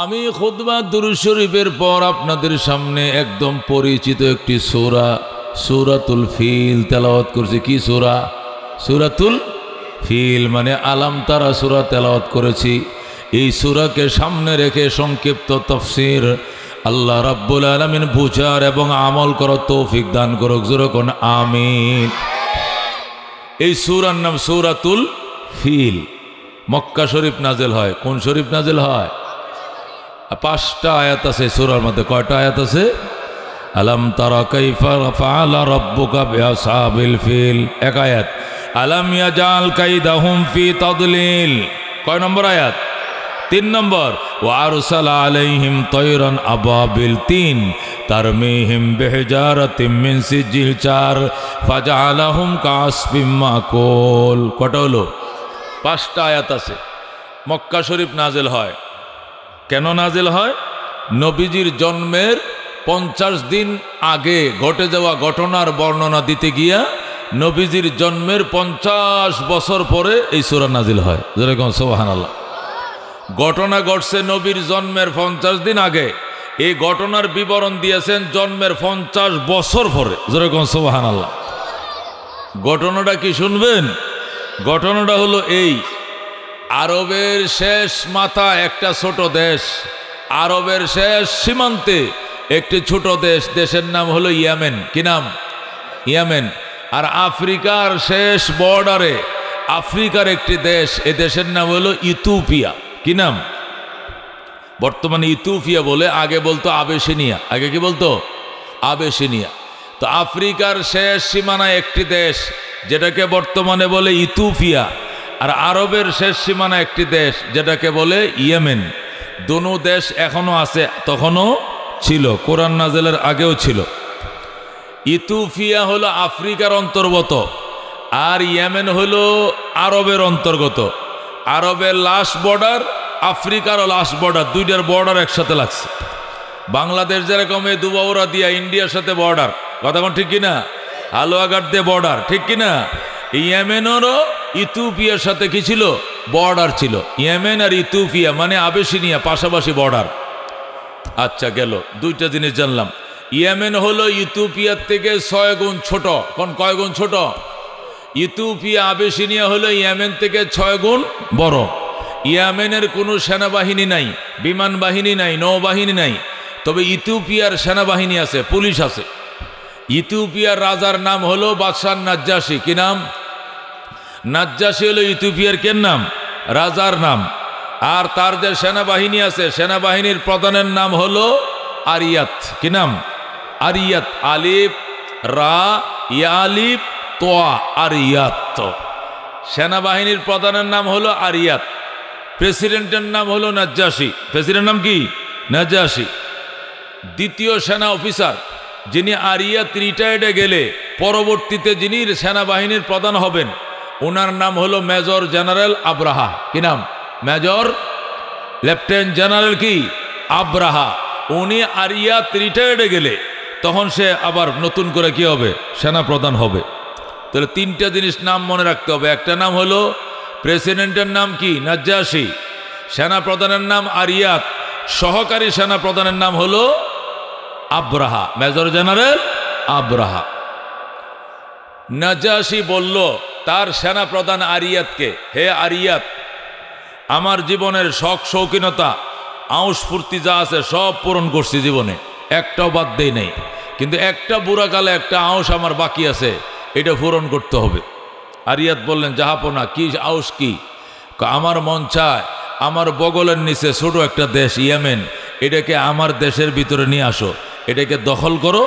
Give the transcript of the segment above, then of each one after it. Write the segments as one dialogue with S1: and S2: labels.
S1: আমি খুতবা দুরূদ শরীফের পর আপনাদের সামনে একদম পরিচিত একটি সূরা সূরাতুল ফিল তেলাওয়াত করছি। কি সূরা? সূরাতুল ফিল মানে আলাম তারা সূরা তেলাওয়াত করেছি। এই সূরাকে সামনে রেখে সংক্ষিপ্ত তাফসীর আল্লাহ রাব্বুল আলামিন বুঝার এবং আমল করার তৌফিক দান করুক। জোরে কোন আমিন। এই সূরার নাম সূরাতুল ফিল। মক্কা শরীফ নাজেল হয়। কোন শরীফ নাজেল হয়? 5টা আয়াত আছে সূরার মধ্যে। কয়টা আয়াত আছে? আলাম তারা কাইফা ফাআলা রাব্বুকা বিআসহাবিল ফিল এক আয়াত। আলাম ইয়াজাল কাইদাহুম ফি তাদলিল কয় নম্বর আয়াত? 3 নম্বর। ওয়া আরসালা আলাইহিম তায়রান আবাবিল 3। তারমিহিম বিহিজারাতিম মিন সিজিল 4। ফাজআলাহুম কাসফিম মাকুল। কটা হলো? 5টা আয়াত আছে। মক্কা শরীফ নাজেল হয়। কেন নাজিল হয়? নবীজির জন্মের 50 দিন আগে ঘটে যাওয়া ঘটনার বর্ণনা দিতে গিয়া নবীজির জন্মের 50 বছর পরে এই সূরা নাজিল হয়। যেরকম সুবহানাল্লাহ। ঘটনা ঘটছে নবীর জন্মের 50 দিন আগে, এই ঘটনার বিবরণ দিয়েছেন জন্মের 50 বছর পরে। যেরকম সুবহানাল্লাহ। ঘটনাটা কি শুনবেন? ঘটনাটা হলো এই, আরবের শেষ মাথা একটা ছোট দেশ, আরবের শেষ সীমান্তে একটি ছোট দেশ, দেশের নাম হলো ইয়েমেন। কি নাম? ইয়েমেন। আর আফ্রিকার শেষ বর্ডারে আফ্রিকার একটি দেশ, এই দেশের নাম হলো ইথিওপিয়া। কি নাম? বর্তমানে ইথিওপিয়া বলে, আগে বলতো আবেসিনিয়া। আগে কি বলতো? আবেসিনিয়া। তো আফ্রিকার শেষ সীমানায় একটি দেশ যেটাকে বর্তমানে বলে ইথিওপিয়া, আর আরবের শেষ সীমানা একটি দেশ যেটাকে বলে ইয়েমেন। দুনো দেশ এখনো আছে, তখনও ছিল, কোরআন নাজেলের আগেও ছিল। ইথিওপিয়া হলো আফ্রিকার অন্তর্গত, আর ইয়েমেন হলো আরবের অন্তর্গত। আরবের লাস্ট বর্ডার, আফ্রিকারও লাস্ট বর্ডার, দুইটার বর্ডার একসাথে লাগছে। বাংলাদেশ যেরকম এই দুবাউরা দিয়া ইন্ডিয়ার সাথে বর্ডার, কথা কোন ঠিক কিনা? হালুয়াঘাট দিয়ে বর্ডার, ঠিক কিনা? ইয়েমেনেরও ইথিওপিয়ার সাথে কি ছিল? বর্ডার ছিল। ইয়েমেন আর ইথিওপিয়া মানে আবেসিনিয়া পাশাপাশি বর্ডার। আচ্ছা, গেল দুইটা জিনিস জানলাম। ইয়েমেন হলো ইথিওপিয়ার থেকে 6 গুণ ছোট। কোন কয় গুণ ছোট? ইথিওপিয়া আবেসিনিয়া হলো ইয়েমেন থেকে 6 গুণ বড়। ইয়েমেনের কোনো সেনাবাহিনী নাই, বিমান বাহিনী নাই, নৌবাহিনী নাই, তবে ইথিওপিয়ার সেনাবাহিনী আছে, পুলিশ আছে। ইথিওপিয়ার রাজার নাম হলো বাদশাহ নাজ্জাশী। কি নাম? নাজ্জাশী হলো ইথিওপিয়ার কেন নাম? রাজার নাম। আর তার যে সেনাবাহিনী আছে, সেনাবাহিনীর প্রধানের নাম হলো আরিয়াত। কি নাম? আরিয়াত। আলিফ রা ইয়া আলিফ তোয়া, আরিয়াত। সেনাবাহিনীর প্রধানের নাম হলো আরিয়াত। প্রেসিডেন্টের নাম হলো নাজ্জাশী। প্রেসিডেন্টের নাম কি? নাজ্জাশী। দ্বিতীয় সেনা অফিসার যিনি আরিয়াত রিটায়ার্ডে গেলে পরবর্তীতে যিনি সেনাবাহিনীর প্রধান হবেন, ওনার নাম হলো মেজর জেনারেল আব্রাহা। কি নাম? মেজর লেফটেন্যান্ট জেনারেল কি? আব্রাহা। উনি আরিয়াত রিটায়ার্ডে গেলে তখন সে আবার নতুন করে কি হবে? সেনা প্রধান হবে। তাহলে 3টা জিনিস নাম মনে রাখতে হবে। একটা নাম হলো প্রেসিডেন্টের নাম কি? নাজ্জাশী। সেনা প্রধানের নাম আরিয়াত। সহকারী সেনা প্রধানের নাম হলো আব্রাহা, মেজর জেনারেল আব্রাহা। নাজ্জাশী বলল তার সেনা প্রধান আরিয়াতকে, হে আরিয়াত, আমার জীবনের শখ শৌখিনতা আউশ ফুর্তি যা আছে সব পূরণ করছি জীবনে, একটাও বাদ দেই নেই, কিন্তু একটা বুড়াকালে একটা আউশ আমার বাকি আছে, এটা পূরণ করতে হবে। আরিয়াত বললেন, জাহাপনা, কি আউশ? কি? আমার মন চায় আমার বগলের নিচে ছোট একটা দেশ ইয়েমেন, এটাকে আমার দেশের ভিতরে নিয়ে আসো, এটাকে দখল করো,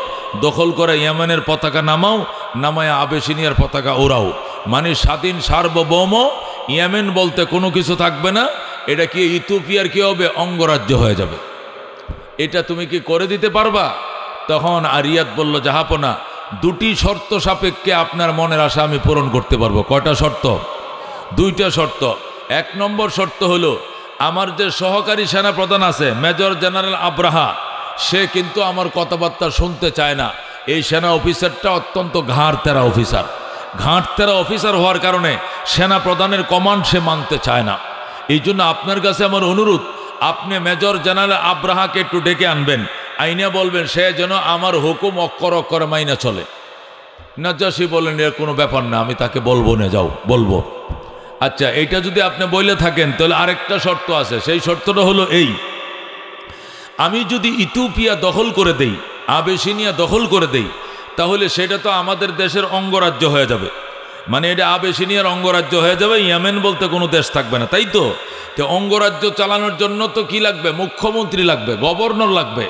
S1: দখল করে ইয়েমেনের পতাকা নামাও, নামায় আবেসিনিয়ার পতাকা ওড়াও, মানে স্বাধীন সার্বভৌম ইয়েমেন বলতে কোনো কিছু থাকবে না। এটা কি ইথিওপিয়ার কি হবে? অঙ্গরাজ্য হয়ে যাবে। এটা তুমি কি করে দিতে পারবা? তখন আরিয়াত বলল, জাহাপনা, 2টি শর্ত সাপেক্ষে আপনার মনের আশা আমি পূরণ করতে পারবো। কয়টা শর্ত? 2টা শর্ত। 1 নম্বর শর্ত হলো, আমার যে সহকারী সেনা প্রধান আছে মেজর জেনারেল আব্রাহা, সে কিন্তু আমার কথাবার্তা শুনতে চায় না। এই সেনা অফিসারটা অত্যন্ত ঘাড়তেরা অফিসার। ঘাড়তেরা অফিসার হওয়ার কারণে সেনা প্রধানের কমান্ড সে মানতে চায় না। এই জন্য আপনার কাছে আমার অনুরোধ, আপনি মেজর জেনারেল আব্রাহাকে একটু ডেকে আনবেন, আইনে বলবেন সে যেন আমার হুকুম অক্ষর অক্ষরে মাইনা চলে। নাজ্জাশী বললেন এর কোনো ব্যাপার না, আমি তাকে বলবো না, যাও বলবো। আচ্ছা, এইটা যদি আপনি বলে থাকেন তাহলে আরেকটা শর্ত আছে, সেই শর্তটা হলো এই, আমি যদি ইথিওপিয়া দখল করে দেই, আবেসিনিয়া দখল করে দেই, তাহলে সেটা তো আমাদের দেশের অঙ্গরাজ্য হয়ে যাবে, মানে এটা আবেসিনিয়ার অঙ্গরাজ্য হয়ে যাবে, ইয়েমেন বলতে কোনো দেশ থাকবে না, তাই তো? অঙ্গরাজ্য চালানোর জন্য তো কি লাগবে? মুখ্যমন্ত্রী লাগবে, গভর্নর লাগবে,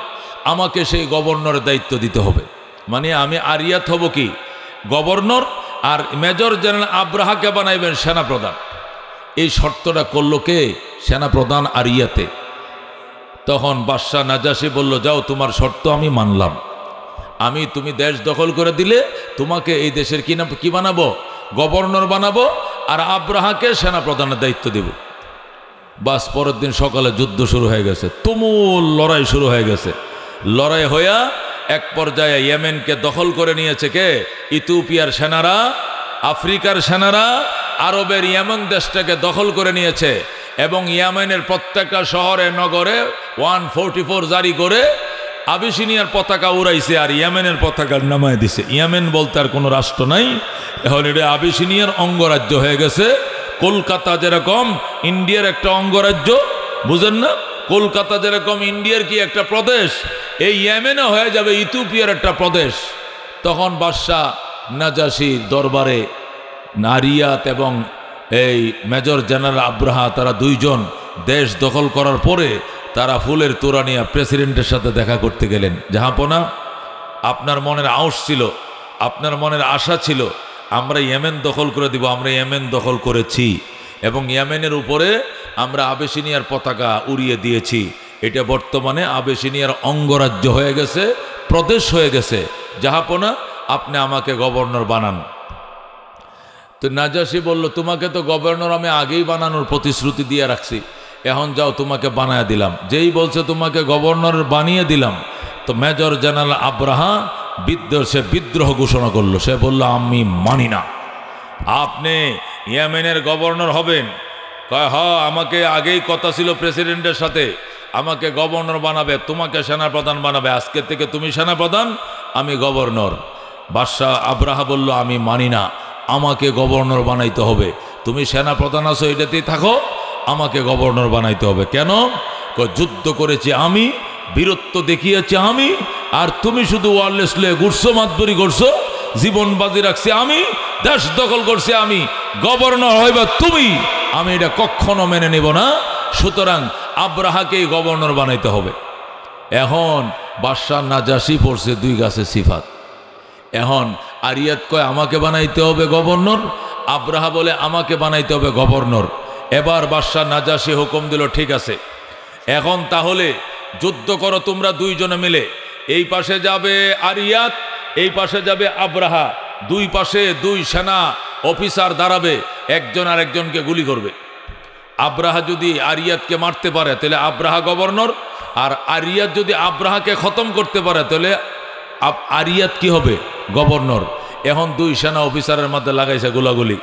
S1: আমাকে সেই গভর্নরের দায়িত্ব দিতে হবে। মানে আমি আরিয়াত হব কি গভর্নর, আর মেজর জেনারেল আব্রাহাকে বানাইবেন সেনাপ্রধান। এই শর্তটা করলো কে? সেনাপ্রধান আরিয়াতে। তখন বাদশাহ নাজাশী বলল, যাও তোমার শর্ত আমি মানলাম, তুমি দেশ দখল করে দিলে তোমাকে এই দেশের কি বানাবো? গভর্নর বানাবো, আর আব্রাহাকে সেনাপ্রধানের দায়িত্ব দেব। বাস পরের দিন সকালে যুদ্ধ শুরু হয়ে গেছে, তুমুল লড়াই শুরু হয়ে গেছে। লড়াই হইয়া এক পর্যায়ে ইয়েমেনকে দখল করে নিয়েছে কে? ইথিওপিয়ার সেনারা, আফ্রিকার সেনারা আরবের ইয়েমেন দেশটাকে দখল করে নিয়েছে, এবং ইয়েমেনের প্রত্যেকটা শহরে নগরে 144 জারি করে আবিসিনিয়ার পতাকা উড়াইছে, আর ইয়েমেনের পতাকা নামায় দিছে। ইয়েমেন বলতে আর কোনো রাষ্ট্র নাই, এখন এটা আবিসিনিয়ার অঙ্গরাজ্য হয়ে গেছে। কলকাতা যেরকম ইন্ডিয়ার একটা অঙ্গরাজ্য, বুঝেন না? কলকাতা যেরকম ইন্ডিয়ার কি একটা প্রদেশ, এই ইয়েমেনও হয়ে যাবে ইথিওপিয়ার একটা প্রদেশ। তখন বাদশাহ নাজাশীর দরবারে আরিয়াত এবং এই মেজর জেনারেল আব্রাহা, তারা দুইজন দেশ দখল করার পরে তারা ফুলের তোড়া নিয়ে প্রেসিডেন্টের সাথে দেখা করতে গেলেন। জাহাপনা, আপনার মনের আউস ছিল, আপনার মনের আশা ছিল আমরা ইয়েমেন দখল করে দিব, আমরা ইয়েমেন দখল করেছি, এবং ইয়েমেনের উপরে আমরা আবেসিনিয়ার পতাকা উড়িয়ে দিয়েছি। এটা বর্তমানে আবেসিনিয়ার অঙ্গরাজ্য হয়ে গেছে, প্রদেশ হয়ে গেছে। জাহাপনা, আপনি আমাকে গভর্নর বানান। তো নাজাশী বলল, তোমাকে তো গভর্নর আমি আগেই বানানোর প্রতিশ্রুতি দিয়ে রাখছি, এখন যাও তোমাকে বানায় দিলাম। যেই বলছে তোমাকে গভর্নর বানিয়ে দিলাম, তো মেজর জেনারেল আব্রাহা বিদ্রোহ ঘোষণা করলো। সে বলল, আমি মানি না, আপনি ইয়েমেনের গভর্নর হবেন। কয়, হ, আমাকে আগেই কথা ছিল প্রেসিডেন্টের সাথে, আমাকে গভর্নর বানাবে, তোমাকে সেনাপ্রধান বানাবে, আজকে থেকে তুমি সেনাপ্রধান, আমি গভর্নর। বাদশাহ আব্রাহা বলল, আমি মানি না, আমাকে গভর্নর বানাইতে হবে। তুমি সেনাপ্রধান আছো এটাতেই থাকো, আমাকে গভর্নর বানাইতে হবে। কেন? যুদ্ধ করেছি আমি, বীরত্ব দেখিয়েছি আমি, আর তুমি শুধু ওয়ারলেস লয়ে ঘুরছো, মাতবরি করছো, জীবন বাজি রাখছি আমি, দেশ দখল করছি আমি, গভর্নর হইবা তুমি, আমি এটা কখনো মেনে নিব না। সুতরাং আব্রাহাকেই গভর্নর বানাইতে হবে। এখন বাদশাহ নাজাশী পড়ছে দুই গাছে সিফাত। এখন আরিয়াত কয় আমাকে বানাইতে হবে গভর্নর, আব্রাহা বলে আমাকে বানাইতে হবে গভর্নর। এবার বাদশাহ নাজাশী হুকুম দিল, ঠিক আছে, এখন তাহলে যুদ্ধ করো তোমরা দুইজনে মিলে। এই পাশে যাবে আরিয়াত, এই পাশে যাবে আব্রাহা, দুই পাশে দুই সেনা অফিসার দাঁড়াবে, একজন আর একজনকে গুলি করবে। আব্রাহা যদি আরিয়াতকে মারতে পারে তাহলে আব্রাহা গভর্নর, আর আরিয়াত যদি আব্রাহাকে খতম করতে পারে তাহলে আরিয়াত কি হবে? গভর্নর। এখন দুই সেনা অফিসারের মধ্যে লাগাইছে গোলাগুলি।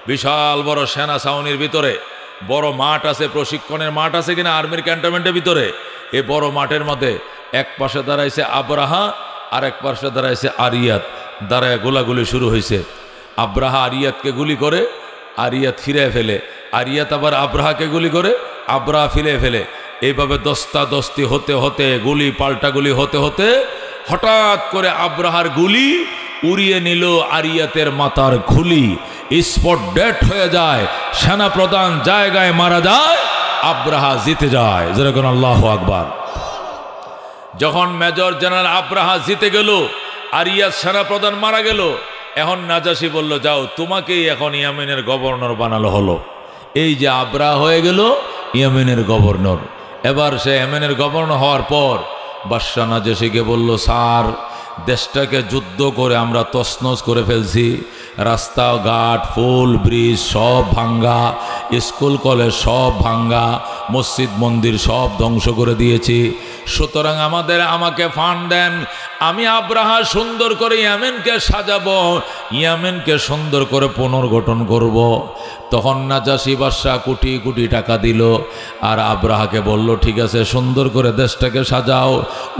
S1: বিশাল বড় সেনা ছাউনির ভিতরে বড় মাঠ আছে, প্রশিক্ষণের মাঠ আছে কিনা আর্মির ক্যান্টনমেন্টের ভিতরে, এই বড় মাঠের মধ্যে এক পাশে দাঁড়াইছে আব্রাহা আর এক পাশে দাঁড়াইছে আরিয়াত, দাঁড়ায় গোলাগুলি শুরু হয়েছে। আব্রাহা আরিয়াতকে গুলি করে, আরিয়াত ফিরে ফেলে, আরিয়াত আবার আব্রাহাকে গুলি করে, আব্রাহা ফিরে ফেলে। এইভাবে দস্তাদস্তি হতে হতে, গুলি পাল্টা গুলি হতে হতে, হঠাৎ করে আব্রাহার গুলি উড়িয়ে নিল আরিয়াতের মাথার খুলি। স্পট ডেট হয়ে যায়, সেনাপ্রধান জায়গায় মারা যায়, আব্রাহা জিতে যায়। যেরকম আল্লাহু আকবার। যখন মেজর জেনারেল আব্রাহা জিতে গেল, আরিয়াত সেনাপ্রধান মারা গেল, এখন নাজাশী বলল, যাও তোমাকেই এখন ইয়েমেনের গভর্নর বানালো হলো। এই যে আব্রাহা হয়ে গেল ইয়েমেনের গভর্নর। এবার সে ইয়েমেনের গভর্নর হওয়ার পর বাদশাহ নাজাশীকে বলল, স্যার, দেশটাকে যুদ্ধ করে আমরা তছনছ করে ফেলছি, রাস্তাঘাট, ফুল ব্রিজ সব ভাঙ্গা, স্কুল কলেজ সব ভাঙ্গা, মসজিদ মন্দির সব ধ্বংস করে দিয়েছি। সুতরাং আমাকে ফান্ড দেন, আমি আব্রাহা সুন্দর করে ইয়েমেনকে সাজাবো, ইয়েমেনকে সুন্দর করে পুনর্গঠন করব। তখন নাজাশী বাদশাহ কোটি কোটি টাকা দিল, আর আব্রাহাকে বলল ঠিক আছে সুন্দর করে দেশটাকে সাজাও।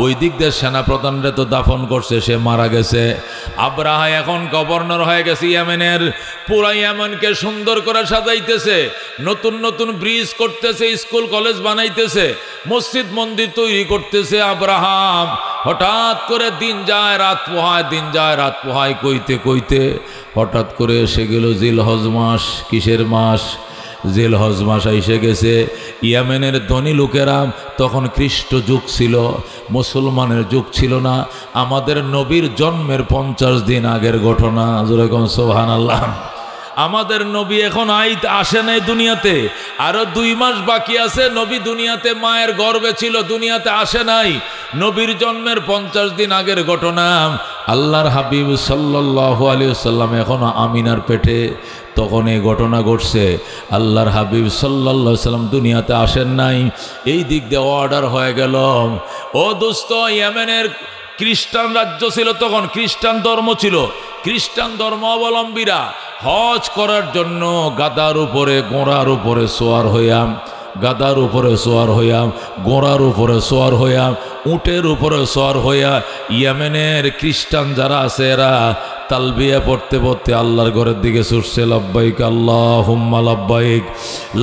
S1: ওই দিক দিয়ে সেনাপ্রধানরে তো দাফন করছে, সে মারা গেছে। আব্রাহা এখন গভর্নর হয়ে গেছে ইয়ামেনের, পুরা ইয়ামেনকে সুন্দর করে সাজাইতেছে, নতুন নতুন ব্রিজ করতেছে, স্কুল কলেজ বানাইতেছে, মসজিদ মন্দির তৈরি করতেছে আব্রাহাম। হঠাৎ করে দিন যায় রাত পোহায়, দিন যায় রাত পোহায়, কইতে কইতে হঠাৎ করে এসে গেল জিলহজ মাস। কিসের মাস? জিলহজ মাস এসে গেছে। ইয়ামেনের ধনী লোকেরা, তখন খ্রিস্ট যুগ ছিল, মুসলমানের যুগ ছিল না। আমাদের নবীর জন্মের 50 দিন আগের ঘটনা, যেরকম সুবহানাল্লাহ। আমাদের নবী এখন আসে নাই দুনিয়াতে, আরো 2 মাস বাকি আছে। নবী দুনিয়াতে মায়ের গর্ভে ছিল, দুনিয়াতে আসে নাই। নবীর জন্মের 50 দিন আগের ঘটনা। আল্লাহর হাবিব সাল্লাল্লাহু আলাইহি ওয়াসাল্লাম এখনো আমিনার পেটে, তখন এই ঘটনা ঘটছে। আল্লাহর হাবিব সাল্লাল্লাহু আলাইহি ওয়াসাল্লাম দুনিয়াতে আসেন নাই। এই দিক দিয়ে অর্ডার হয়ে গেল, ও দোস্ত, ইয়েমেনের খ্রিস্টান রাজ্য ছিল, তখন খ্রিস্টান ধর্ম ছিল। খ্রিস্টান ধর্ম অবলম্বীরা হজ করার জন্য গাদার উপরে ঘোড়ার উপরে সোয়ার হইয়াম, গাদার উপরে সোয়ার হইয়াম, ঘোড়ার উপরে সোয়ার হইয়াম, উটের উপরে সোয়ার হইয়া ইয়েমেনের খ্রিস্টান যারা আছে এরা তালবিয়া পড়তে পড়তে আল্লাহর ঘরের দিকে ছুটছে। লব্বাইক আল্লাহুম্মা লব্বাইক,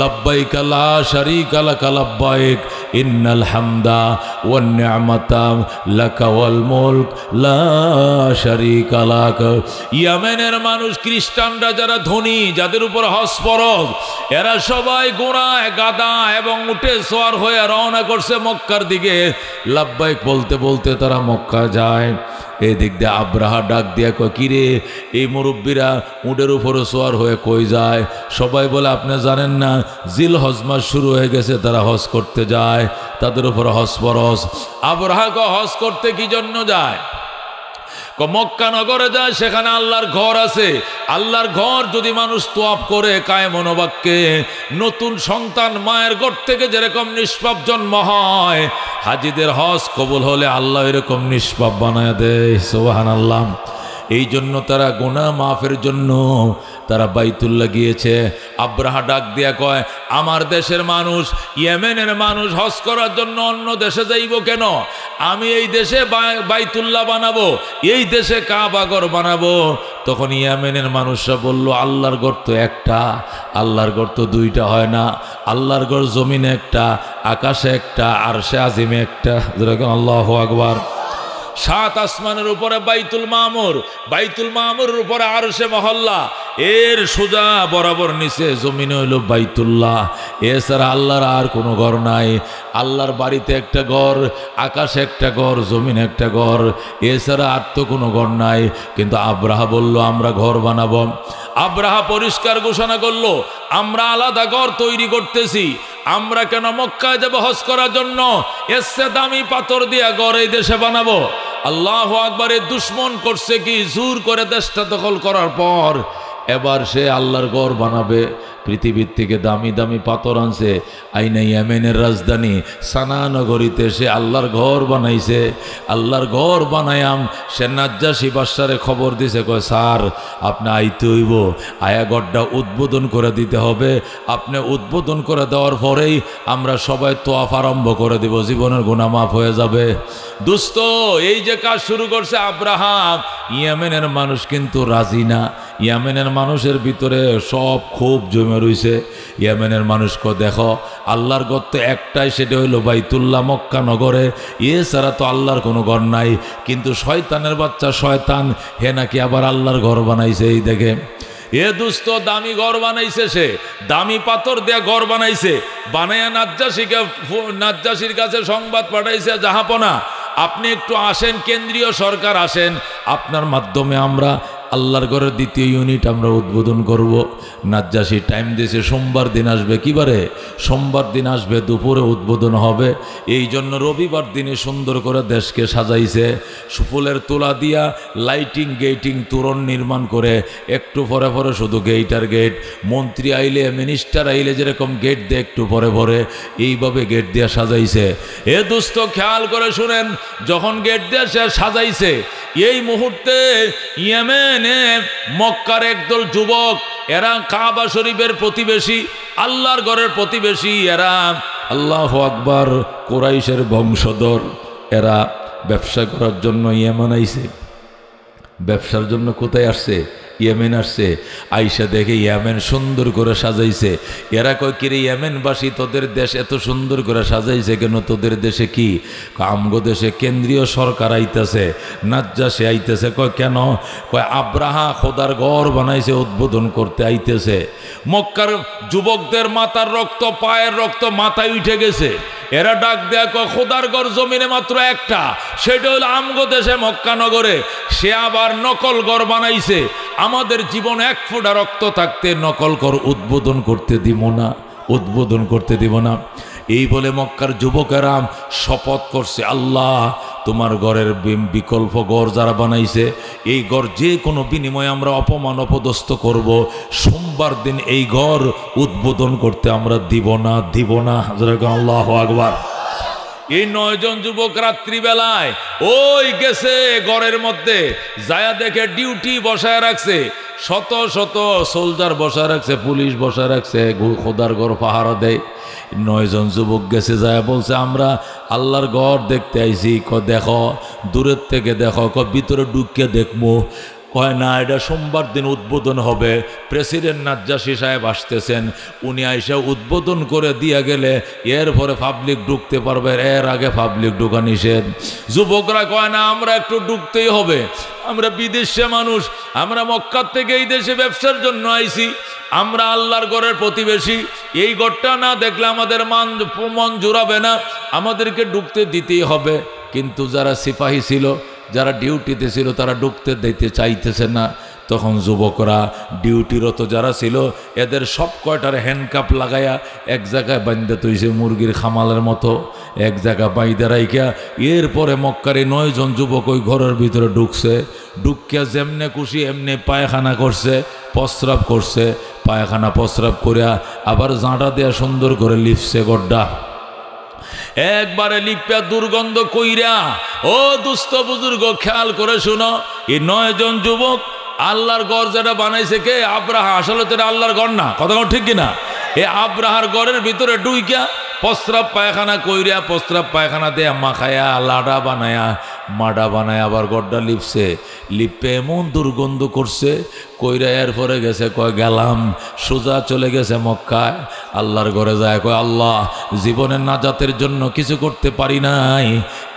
S1: লব্বাইক লা শারীকা লাকা লব্বাইক, ইন্নাল হামদা ওয়ান নি'মাতা লাকা ওয়াল মুলক লা শারীকা লাক। ইয়েমেনের মানুষ, খ্রিস্টানরা যারা ধনী, যাদের উপর হজ ফরজ, এরা সবাই ঘোড়ায়, গাদা এবং উটে সওয়ার হয়ে রওনা করছে মক্কার দিকে। লব্বাইক বলতে বলতে তারা মক্কা যায়। এই দিক দিয়ে আব্রাহা ডাক দিয়া কয়, কিরে এই মুরব্বীরা উটের উপরে সোয়ার হয়ে কই যায়? সবাই বলে আপনি জানেন না, জিল হজ মাস শুরু হয়ে গেছে, তারা হজ করতে যায়, তাদের উপরে হজ ফরজ। আব্রাহা হজ করতে কি জন্য যায়? মক্কা নগরে যায়, সেখানে আল্লাহর ঘর আছে। আল্লাহর ঘর যদি মানুষ তোয়াফ করে কায়ে মনোবাক্যে, নতুন সন্তান মায়ের ঘর থেকে যেরকম নিষ্পাপ জন্ম হয়, হাজিদের হজ কবুল হলে আল্লাহ এরকম নিষ্পাপ বানায় দেয়। সুবহানাল্লাহ। এই জন্য তারা গুনাহ মাফের জন্য তারা বাইতুল্লাহ গিয়েছে। আব্রাহা ডাক দিয়া কয়, আমার দেশের মানুষ, ইয়েমেনের মানুষ হজ করার জন্য অন্য দেশে যাইব কেন? আমি এই দেশে বাইতুল্লাহ বানাবো, এই দেশে কাবা ঘর বানাবো। তখন ইয়েমেনের মানুষরা বলল, আল্লাহর ঘর তো একটা, আল্লাহর ঘর তো 2টা হয় না। আল্লাহর ঘর জমিনে একটা, আকাশে একটা, আরশে আজিমে একটা। যেরকম আল্লাহু আকবার। 7 আসমানের উপরে বাইতুল মামুর, বাইতুল মামুরের উপরে আরশে মহল্লা, এর সোজা বরাবর নিচে জমিনে হইল বাইতুল্লাহ। এছাড়া আল্লাহর আর কোনো ঘর নাই। আল্লাহর বাড়িতে একটা ঘর, আকাশে একটা ঘর, জমিনে একটা ঘর, এছাড়া আর তো কোনো ঘর নাই। কিন্তু আব্রাহা বলল, আমরা ঘর বানাবো। আব্রাহা পরিষ্কার ঘোষণা করলো, আমরা আলাদা ঘর তৈরি করতেছি। আমরা কেন মক্কায় যাব হজ করার জন্য? এসে দামি পাথর দিয়া ঘর এই দেশে বানাবো। আল্লাহু আকবার। দুশ্মন করছে কি, জোর করে দেশটা দখল করার পর এবার সে আল্লাহর ঘর বানাবে। পৃথিবীর থেকে দামি দামি পাথর আনছে, আইনা ইয়েমেনের রাজধানী সানা নগরীতে সে আল্লাহর ঘর বানাইছে। আল্লাহর ঘর বানায়াম সে নাজ্জাশী বাদশারে খবর দিছে, কয় স্যার আপনি আইতে হইব, আয়া ঘরটা উদ্বোধন করে দিতে হবে। আপনি উদ্বোধন করে দেওয়ার পরেই আমরা সবাই তোয়াফ আরম্ভ করে দিব, জীবনের গুনাহ মাফ হয়ে যাবে। দোস্ত, এই যে কাজ শুরু করছে আব্রাহাম, ইয়েমেনের মানুষ কিন্তু রাজি না। ইয়েমেনের মানুষের ভিতরে সব ক্ষোভ জমে রইছে। ইয়েমেনের মানুষকে দেখো, আল্লাহর ঘর তো একটাই, সেটা হইল বাইতুল্লাহ মক্কা নগরে, এছাড়া তো আল্লাহর কোনো ঘর নাই। কিন্তু শয়তানের বাচ্চা শয়তান, হে নাকি আবার আল্লাহর ঘর বানাইছে। এই দেখে এ দুস্থ, দামি ঘর বানাইছে, সে দামি পাথর দেয়া ঘর বানাইছে, বানাইয়া নাজ্জাশীর কাছে সংবাদ পাঠাইছে, জাহাপনা আপনি একটু আসেন, কেন্দ্রীয় সরকার আসেন, আপনার মাধ্যমে আমরা আল্লাহর ঘরের 2য় ইউনিট আমরা উদ্বোধন করব। নাজ্জাশী টাইম দিয়েছে, সোমবার দিন আসবে। কিবারে? সোমবার দিন আসবে, দুপুরে উদ্বোধন হবে। এই জন্য রবিবার দিনে সুন্দর করে দেশকে সাজাইছে, ফুলের তোলা দিয়া লাইটিং, গেটিং, তোরণ নির্মাণ করে, একটু পরে পরে শুধু গেট আর গেট। মন্ত্রী আইলে, মিনিস্টার আইলে যেরকম গেট দিয়ে একটু পরে পরে, এইভাবে গেট দিয়া সাজাইছে। এ দোস্ত, খেয়াল করে শুনেন, যখন গেট দিয়ে সে সাজাইছে, এই মুহূর্তে ইয়েমেনে মক্কার একদল যুবক, এরা কাবা শরীফের প্রতিবেশী, আল্লাহর ঘরের প্রতিবেশী, এরা আল্লাহু আকবার কুরাইশের বংশধর। এরা ব্যবসা করার জন্য ইয়েমেন আইছে। ব্যবসার জন্য কোথায় আসছে? ইয়েমেন আসছে। আইসা দেখে ইয়েমেন সুন্দর করে সাজাইছে। এরা কয়, কিরে ইয়েমেনবাসী, তোদের দেশ এত সুন্দর করে সাজাইছে কেন? তোদের দেশে কি? আমগো দেশে কেন্দ্রীয় সরকার আইতেছে, নাজ্জাশী আইতেছে। কয় কেন? কয় আব্রাহা খোদার ঘর বানাইছে, উদ্বোধন করতে আইতেছে। মক্কার যুবকদের মাথার রক্ত, পায়ের রক্ত মাথায় উঠে গেছে। এরা ডাক দেয়া কয়, খোদার ঘর জমিনে মাত্র একটা, সেটা হলো আমগো দেশে মক্কা নগরে। সে আবার নকল ঘর বানাইছে। আমাদের জীবনে এক ফোঁটা রক্ত থাকতে নকল ঘর উদ্বোধন করতে দিব না, উদ্বোধন করতে দিব না। এই বলে মক্কার যুবকেরা শপথ করছে, আল্লাহ তোমার ঘরের বিকল্প ঘর যারা বানাইছে, এই ঘর যে কোনো বিনিময়ে আমরা অপমান অপদস্থ করব, সোমবার দিন এই ঘর উদ্বোধন করতে আমরা দিব না, দিব না। আল্লাহু আকবার। এই 9 জন যুবক রাত্রিবেলায় ওই গেছে ঘরের মধ্যে, যায়া দেখে ডিউটি বসায় রাখছে, শত শত সোলজার বসায় রাখছে, পুলিশ বসায় রাখছে, খোদার ঘর পাহারা দেয়। 9 জন যুবক গেছে, যায় বলছে আমরা আল্লাহর ঘর দেখতে আইছি। দেখো দূরের থেকে দেখো। ভিতরে ঢুকিয়ে দেখবো। কয় না, এটা সোমবার দিন উদ্বোধন হবে, প্রেসিডেন্ট নাজ্জাশী সাহেব আসতেছেন, উনি আইসা উদ্বোধন করে দিয়া গেলে এরপরে পাবলিক ঢুকতে পারবে, এর আগে পাবলিক ঢুকা নিষেধ। যুবকরা কয় না, আমরা একটু ঢুকতেই হবে, আমরা বিদেশে মানুষ, আমরা মক্কার থেকে এই দেশে ব্যবসার জন্য আইছি, আমরা আল্লাহর ঘরের প্রতিবেশী, এই ঘরটা না দেখলে আমাদের মন জুড়াবে না, আমাদেরকে ঢুকতে দিতেই হবে। কিন্তু যারা সিপাহী ছিল, যারা ডিউটিতে ছিল, তারা ঢুকতে দিতে চাইতেছে না। তখন যুবকরা ডিউটিরত যারা ছিল, এদের সব কয়টার হ্যান্ডকাপ লাগাইয়া এক জায়গায় বান্ধে তৈছে, মুরগির খামালের মতো এক জায়গায় বাইন্দা রাইকা। এরপরে মক্কারে 9 জন যুবক ওই ঘরের ভিতরে ঢুকছে। ঢুকিয়া যেমনে খুশি এমনি পায়খানা করছে, প্রস্রাব করছে। পায়খানা প্রস্রাব করিয়া আবার জাঁটা দেয়া সুন্দর করে লিপছে গড্ডা। একবারে লিপা দুর্গন্ধ কইরা, ও দুস্থ বুজুর্গ খেয়াল করে শুনো, এই 9 জন যুবক আল্লাহর ঘর যেটা বানাইছে কে? আব্রাহা। আসলে তো এটা আল্লাহর ঘর না, কথা ঠিক কিনা? এই আব্রাহার ঘরের ভিতরে ঢুইকা প্রস্রাব পায়খানা কইরা, প্রস্রাব পায়খানা দেয়া মাখায়া, লাডা বানায়া, মাডা বানায় আবার গড্ডা লিপছে। লিপে এমন দুর্গন্ধ করছে, কইরা এরপরে গেছে, কয় গেলাম, সোজা চলে গেছে মক্কায়। আল্লাহর ঘরে যায়, কয় আল্লাহ জীবনের নাজাতের জন্য কিছু করতে পারি নাই,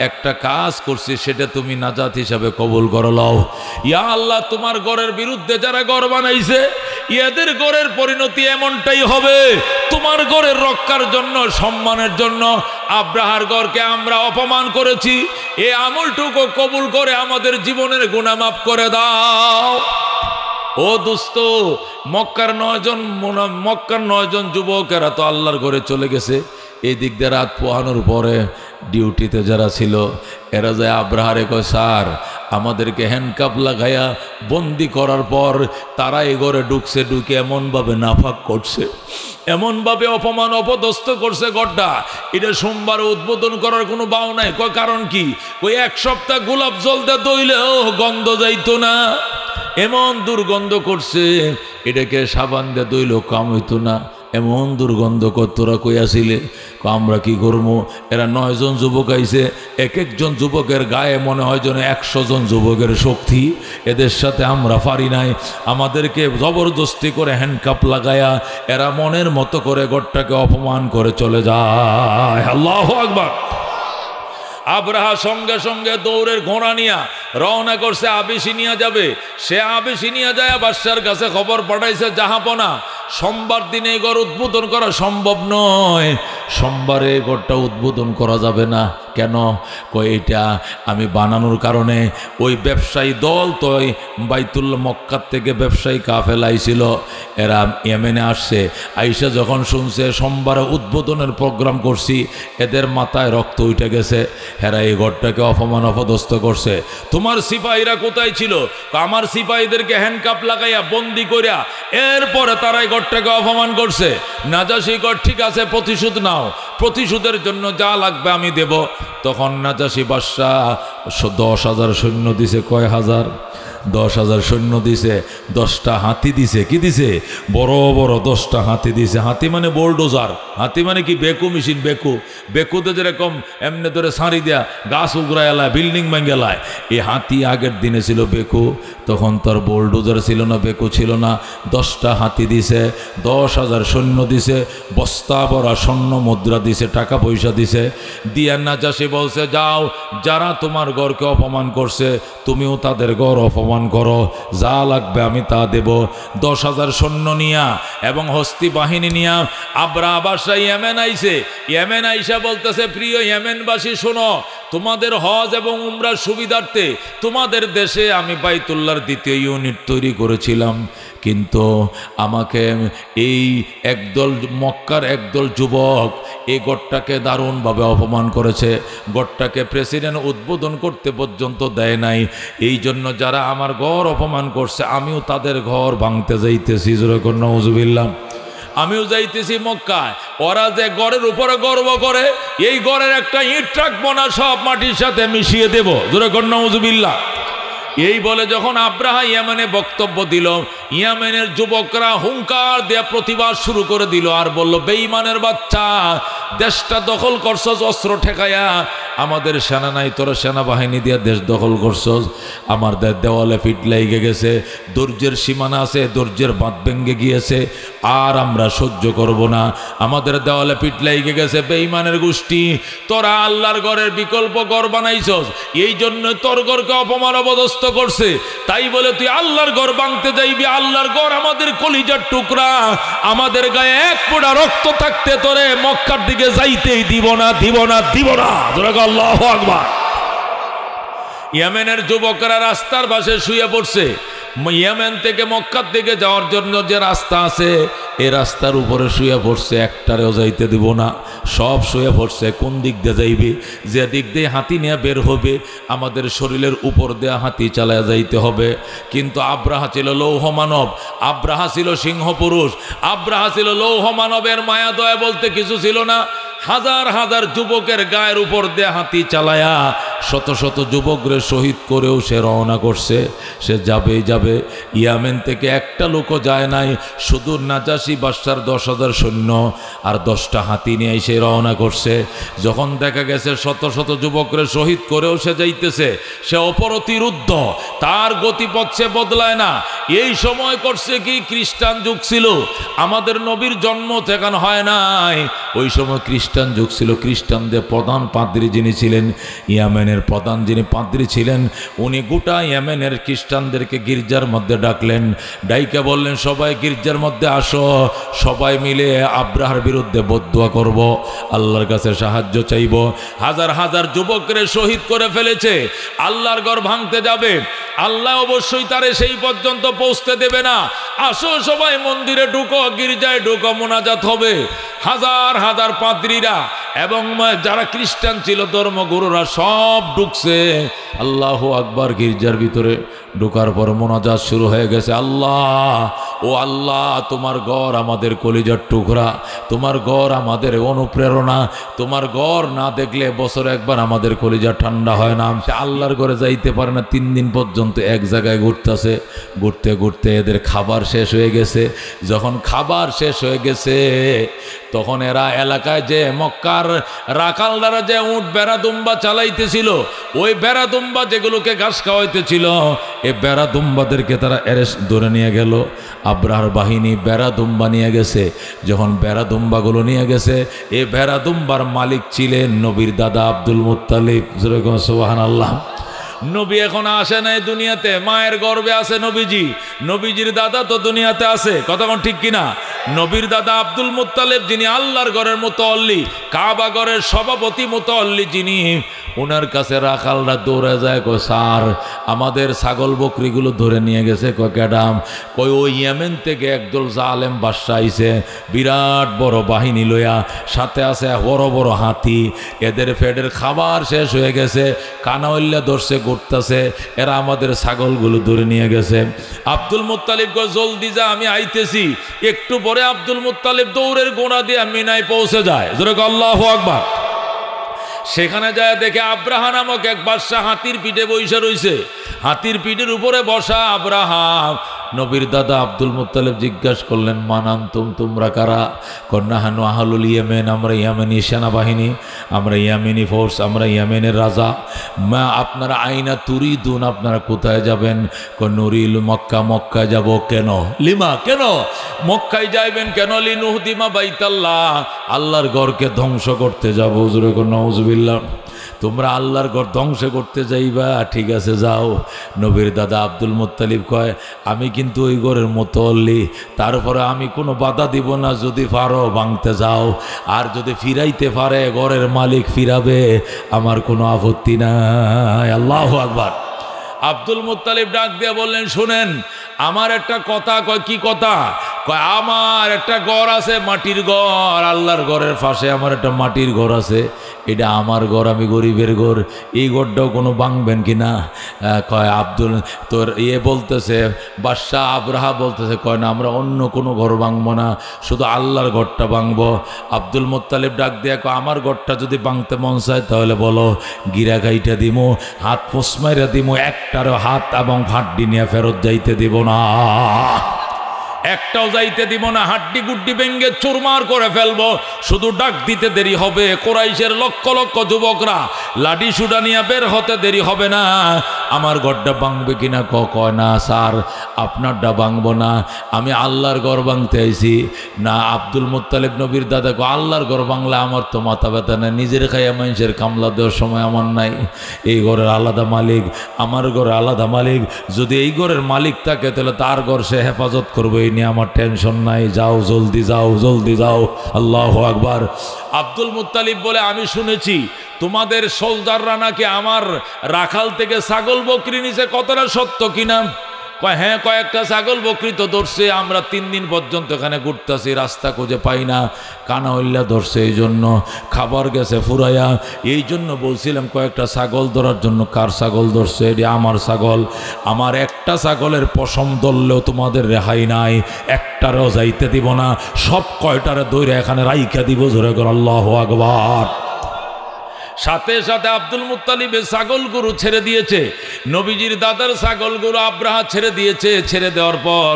S1: একটা কাজ করছি, সেটা তুমি নাজাত হিসাবে কবুল করে লও। ইয়া আল্লাহ, তোমার ঘরের বিরুদ্ধে যারা ঘর বানাইছে, এদের ঘরের পরিণতি এমনটাই হবে। তোমার ঘরের রক্ষার জন্য, সম্মানের জন্য আব্রাহার ঘরকে আমরা অপমান করেছি, এই আমলটুকু কবুল করে আমাদের জীবনের গুনাহ মাফ করে দাও। ও দোস্ত, মক্কার 9 জন যুবকেরা তো আল্লাহর ঘরে চলে গেছে। এই দিক দিয়ে রাত পোহানোর পরে ডিউটিতে যারা ছিল, এরা যায় আব্রাহারে কয়, স্যার আমাদেরকে হ্যান্ডকাপ লাগাইয়া বন্দি করার পর তারা এই ঘরে ঢুকছে, ঢুকে এমনভাবে নাফাক করছে, এমনভাবে অপমান অপদস্থ করছে ঘরটা, এটা সোমবার উদ্বোধন করার কোনো বাও নাই। কয় কারণ কি? ওই 1 সপ্তাহ গোলাপ জল দিয়ে দইলেও গন্ধ যাইতো না, এমন দুর্গন্ধ করছে, এটাকে সাবান দিয়ে দইলেও কাম হইতো না, এমন দুর্গন্ধ তোরা কইয়াছিলে। আমরা কি করবো? এরা 9 জন যুবক আইছে, এক একজন যুবকের গায়ে মনে হয় যেন 100 জন যুবকের শক্তি। এদের সাথে আমরা পারি নাই, আমাদেরকে জবরদস্তি করে হ্যান্ডকাপ লাগায়া এরা মনের মতো করে ঘরটাকে অপমান করে চলে যায়। আল্লাহু আকবার। আব্রাহা সঙ্গে সঙ্গে দৌড়ের ঘোড়া নিয়া রওনা করছে, আবিসিনিয়া যাবে। সে আবিসিনিয়া যায় বাদশার কাছে খবর পাঠাইছে, জাহাপনা সোমবার দিনে এই ঘর উদ্বোধন করা সম্ভব নয়, সোমবারে ঘরটা উদ্বোধন করা যাবে না। কেন? কই এটা আমি বানানোর কারণে ওই ব্যবসায়ী দল তো বাইতুল্লাহ মক্কার থেকে ব্যবসায়ী কাফেলা আইছিল, এরা ইয়েমেনে আসছে। আইসা যখন শুনছে সোমবারে উদ্বোধনের প্রোগ্রাম করছি, এদের মাথায় রক্ত উঠে গেছে। এরা এই ঘরটাকে অপমান অপদস্থ করছে। তোমার সিপাহীরা কোথায় ছিল? আমার সিপাহীদেরকে হ্যান্ডকাপ লাগাইয়া বন্দি করিয়া এরপরে তারা এই ঘরটাকে অপমান করছে। নাজাশী কর, ঠিক আছে প্রতিশোধ নাও, প্রতিশোধের জন্য যা লাগবে আমি দেব। তখন নাজাসি বাদশাহ 10,000 সৈন্য দিছে। কয় হাজার? 10,000 সৈন্য দিছে, 10টা হাতি দিছে। কি দিছে? বড় বড় 10টা হাতি দিছে। হাতি মানে বোলডোজার। হাতি মানে কি? বেকু মেশিন। বেকুতে যেরকম এমনি ধরে সাঁড়ি দেয়া গাছ উগড়ায় এলায়, বিল্ডিং ভেঙ্গেলায়, এই হাতি আগের দিনে ছিল বেকু। তখন তার বোলডোজার ছিল না, বেকু ছিল না। 10টা হাতি দিছে, 10,000 সৈন্য দিছে, বস্তা ভরা স্বর্ণ মুদ্রা দিছে, টাকা পয়সা দিছে। দিয়া নাজাসি বলছে, যাও, যারা তোমার গড়কে অপমান করছে তুমিও তাদের গড় অপমান করো, যা লাগবে আমি তা দেব। 10,000 সৈন্য নিয়া এবং হস্তি বাহিনী নিয়া আবরাহা বাদশা ইয়েমেন আইছে। ইয়েমেন আইসা বলতেছে, প্রিয় ইয়েমেনবাসী শোনো, তোমাদের হজ এবং উমরার সুবিধার্থে তোমাদের দেশে আমি বাইতুল্লাহর 2য় ইউনিট তৈরি করেছিলাম, কিন্তু আমাকে এই একদল মক্কার একদল যুবক এই গড়টাকে দারুণভাবে অপমান করেছে। গড়টাকে প্রেসিডেন্ট উদ্বোধন করতে পর্যন্ত দেয় নাই। এই জন্য যারা আমার ঘর অপমান করছে আমিও তাদের ঘর ভাঙতে যাইতেছি। যেরকম নাউজুবিল্লাহ, আমিও যাইতেছি মক্কায়। ওরা যে গড়ের উপরে গর্ব করে, এই গড়ের একটা ইট রাখবো না, সব মাটির সাথে মিশিয়ে দেব। যেরকম নাউজুবিল্লাহ। এই বলে যখন আব্রাহা ইয়েমেনে বক্তব্য দিল, ইয়েমেনের যুবকরা হুঙ্কার দেয়া প্রতিবাদ শুরু করে দিল আর বলল, বেঈমানের বাচ্চা, দেশটা দখল করছস অস্ত্র ঠেকায়া, আমাদের সেনা নাই, তোরা সেনাবাহিনী দিয়া দেশ দখল করছস। আমার দেওয়ালে ফিট লেগে গেছে, ধৈর্যের সীমানা আছে, ধৈর্যের বাঁধ ভেঙে গিয়েছে, আর আমরা সহ্য করব না। আমাদের দেওয়ালে ফিট লেগে গেছে। বেঈমানের গোষ্ঠী, তোরা আল্লাহর ঘরের বিকল্প ঘর বানাইছস, এই জন্য তোর ঘরকে অপমান অবদস্ত করছে। তাই বলে তুই আল্লাহর ঘর ভাঙতে যাইবি? আল্লাহর ঘর আমাদের কলিজার টুকরা, আমাদের গায়ে এক ফোঁটা রক্ত থাকতে তোরে মক্কার দিকে যাইতেই দিব না, দিব না, দিব না। আল্লাহু আকবার। ইয়েমেনের যুবকরা রাস্তার পাশে শুয়ে পড়ছে। ইয়েমেন থেকে মক্কার দিকে যাওয়ার জন্য যে রাস্তা আছে, এই রাস্তার উপরে শুয়ে পড়ছে, একটারেও যাইতে দিব না, সব শুয়ে পড়ছে। কোন দিক দিয়ে যাইবে? যে দিক দিয়ে হাতি নিয়ে বের হবে, আমাদের শরীরের উপর দিয়ে হাতি চালায় যাইতে হবে। কিন্তু আব্রাহা ছিল লৌহ মানব, আব্রাহা ছিল সিংহ পুরুষ, আব্রাহা ছিল লৌহ মানবের মায়া দয়া বলতে কিছু ছিল না। হাজার হাজার যুবকের গায়ের উপর দিয়ে হাতি চালায়া শত শত যুবকরে শহীদ করেও সে রওনা করছে। সে যাবেই যাবে। ইয়েমেন থেকে একটা লোকও যায় নাই, শুধু নাজাসি বাদশার 10,000 সৈন্য আর 10টা হাতি নিয়ে সে রওনা করছে। যখন দেখা গেছে শত শত যুবকরে শহীদ করেও সে যাইতেছে, সে অপরতিরুদ্ধ, তার গতিপথ সে বদলায় না। এই সময় করছে কি, খ্রিস্টান যুগ ছিল, আমাদের নবীর জন্ম সেখানে হয় নাই, ওই সময় খ্রিস্টান যুগ ছিল। খ্রিস্টানদের প্রধান পাদ্রী যিনি ছিলেন, ইয়েমেনের প্রধান যিনি পাদ্রী ছিলেন, উনি গোটা ইয়েমেনের খ্রিস্টানদেরকে গির্জার মধ্যে ডাকলেন, ডাইকা বললেন, সবাই গির্জার মধ্যে আসো, সবাই মিলে আব্রাহার বিরুদ্ধে বদদুয়া করব, আল্লাহর কাছে সাহায্য চাইব। হাজার হাজার যুবকরে শহীদ করে ফেলেছে, আল্লাহর ঘর ভাঙতে যাবে, আল্লাহ অবশ্যই তারে সেই পর্যন্ত পৌঁছতে দেবে না। আসো সবাই মন্দিরে ঢুকো, গির্জায় ঢুকো, মোনাজাত হবে। হাজার হাজার পাদ্রীরা এবং যারা খ্রিস্টান ছিল ধর্মগুরুরা সব ঢুকছে। আল্লাহু আকবার। গির্জার ভিতরে ঢোকার পর মোনাজাত শুরু হয়ে গেছে। আল্লাহ, ও আল্লাহ, তোমার ঘর আমাদের কলিজার টুকরা, তোমার ঘর আমাদের অনুপ্রেরণা, তোমার ঘর না দেখলে বছরে একবার আমাদের কলিজা ঠান্ডা হয় না। সে আল্লাহর ঘরে যাইতে পারে না, 3 দিন পর্যন্ত এক জায়গায় ঘুরতেছে। ঘুরতে ঘুরতে এদের খাবার শেষ হয়ে গেছে। যখন খাবার শেষ হয়ে গেছে তখন এরা এলাকায় যে মক্কার রাখালরা যে উট বেড়া দুম্বা চালাইতেছিল, ওই বেড়া দুম্বা যেগুলোকে ঘাস খাওয়াইতেছিল, এই বেড়া দুম্বাদেরকে তারা অ্যারেস্ট ধরে নিয়ে গেল। আব্রাহার বাহিনী বেড়া দুম্বা নিয়ে গেছে। যখন বেড়া দুম্বাগুলো নিয়ে গেছে, এই বেড়া দুম্বার মালিক ছিলেন নবীর দাদা আব্দুল মুত্তালিব। সুবহানাল্লাহ। নবী এখন আসে নাই দুনিয়াতে, মায়ের গর্ভে আছে নবীজি। নবীজির দাদা তো দুনিয়াতে আছে, কথা কোন ঠিক কিনা? নবীর দাদা আব্দুল মুত্তালিব, যিনি আল্লাহর ঘরের মুতাল্লি, কাবা ঘরের সভাপতি মুতাল্লি যিনি, ওনার কাছে রাখালরা দৌড়ে যায়, কয় স্যার আমাদের ছাগল বকরিগুলো ধরে নিয়ে গেছে। কয় ক্যাডাম? কয় ওই ইয়েমেন থেকে একদল জালেম বাদশা আইছে, বিরাট বড় বাহিনী লইয়া, সাথে আছে বড় বড় হাতি, এদের ফেডের খাবার শেষ হয়ে গেছে, কানাউল্লা ধরছে, ঘুরতেছে, এরা আমাদের ছাগলগুলো ধরে নিয়ে গেছে। আব্দুল মুত্তালিব কয় জলদি যা, আমি আইতেছি। একটু পরে আব্দুল মুত্তালিব দৌড়ের গোড়া দিয়ে মিনায় পৌঁছে যায়। জোরে আল্লাহু আকবার। সেখানে যায় দেখে আব্রাহা নামক এক বাদশা হাতির পিঠে বসে রইছে। হাতির পিঠের উপরে বসা আব্রাহা। নবীর দাদা আব্দুল মুত্তালিব জিজ্ঞাসা করলেন, মান আনতুম, তোমরা কারা? কন্যা হানু আহলুল ইয়েমেন, আমরা ইয়ামেনি সেনাবাহিনী, আমরা ইয়ামেনি ফোর্স, আমরা ইয়েমেনের রাজা। মা আপনারা আইনা তুরিদুন, আপনারা কোথায় যাবেন? নুরিল মক্কা, মক্কায় যাব। কেন? লিমা, কেন মক্কায় যাইবেন? কেন? লিনুহদিমা বাইতাল্লাহ, আল্লাহর ঘরকে ধ্বংস করতে যাবো। হুজুরে নাউজুবিল্লাহ, তোমরা আল্লাহর ঘর ধ্বংস করতে যাইবা? ঠিক আছে যাও। নবীর দাদা আব্দুল মুত্তালিব কয়, আমি কিন্তু ওই ঘরের মুতল্লি, তারপরে আমি কোনো বাধা দিব না। যদি পারো ভাঙতে যাও, আর যদি ফিরাইতে পারে ঘরের মালিক ফিরাবে, আমার কোনো আপত্তি নাই। আল্লাহু আকবার। আব্দুল মুত্তালিব ডাক দিয়ে বললেন, শুনেন আমার একটা কথা। কয় কি কথা? কয় আমার একটা ঘর আছে, মাটির ঘর, আল্লাহর ঘরের পাশে আমার একটা মাটির ঘর আছে, এটা আমার ঘর, আমি গরিবের ঘর, এই ঘরটাও কোনো ভাঙবেন কি না? কয় আব্দুল, তোর বলতেছে বাদশাহ আব্রাহা বলতেছে, কয় না আমরা অন্য কোনো ঘর ভাঙবো না, শুধু আল্লাহর ঘরটা ভাঙবো। আব্দুল মুত্তালিব ডাক দিয়ে কয়, আমার ঘরটা যদি ভাঙতে মন চায় তাহলে বলো, গিরা গাইটা দিমু, হাত পোসমাইরা দিমু, একটারও হাত এবং হাড্ডি নিয়ে ফেরত যাইতে দিব না, একটাও যাইতে দিব না, হাড্ডি গুড্ডি ভেঙ্গে চুরমার করে ফেলবো। শুধু ডাক দিতে দেরি হবে, কোরাইশের লক্ষ লক্ষ যুবকরা লাঠি সুডা নিয়ে বের হতে দেরি হবে না। আমার ঘরটা ভাঙবে কিনা? কয় না স্যার, আপনারটা ভাঙবো না, আমি আল্লাহর ঘর ভাঙতে আইছি। না আব্দুল মুত্তালিব নবীর দাদা কো, আল্লাহর ঘর ভাঙলে আমার তো মাথা ব্যথা নেই, নিজের খাইয়া মানুষের কামলা দেওয়ার সময় আমার নাই। এই ঘরের আলাদা মালিক, আমার ঘরের আলাদা মালিক। যদি এই ঘরের মালিক থাকে তাহলে তার ঘর সে হেফাজত করবে, এই নিয়ে আমার টেনশন নাই। যাও, জলদি যাও, জলদি যাও। আল্লাহু আকবার। আব্দুল মুত্তালিব বলে, আমি শুনেছি তোমাদের সোলজাররা নাকি আমার রাখাল থেকে ছাগল বকরি নিছে, কতটা সত্য কিনা? কয় হ্যাঁ, কয়েকটা ছাগল বকরি তো ধরছে, আমরা 3 দিন পর্যন্ত এখানে ঘুরতেছি, রাস্তা খুঁজে পাই না, কানা হইলা ধরছে, এই জন্য খাবার গেছে ফুরাইয়া, এই জন্য বলছিলাম কয়েকটা ছাগল ধরার জন্য। কার ছাগল ধরছে? এটি আমার ছাগল। আমার একটা ছাগলের পশম ধরলেও তোমাদের রেহাই নাই, একটারও যাইতে দিব না, সব কয়টারে দৌড়ে এখানে রাইখা দিব। জোরে করে আল্লাহু আকবার। সাথে সাথে আব্দুল মুত্তালিবের ছাগল গরু ছেড়ে দিয়েছে, নবীজির দাদার ছাগল গরু আব্রাহা ছেড়ে দিয়েছে। ছেড়ে দেওয়ার পর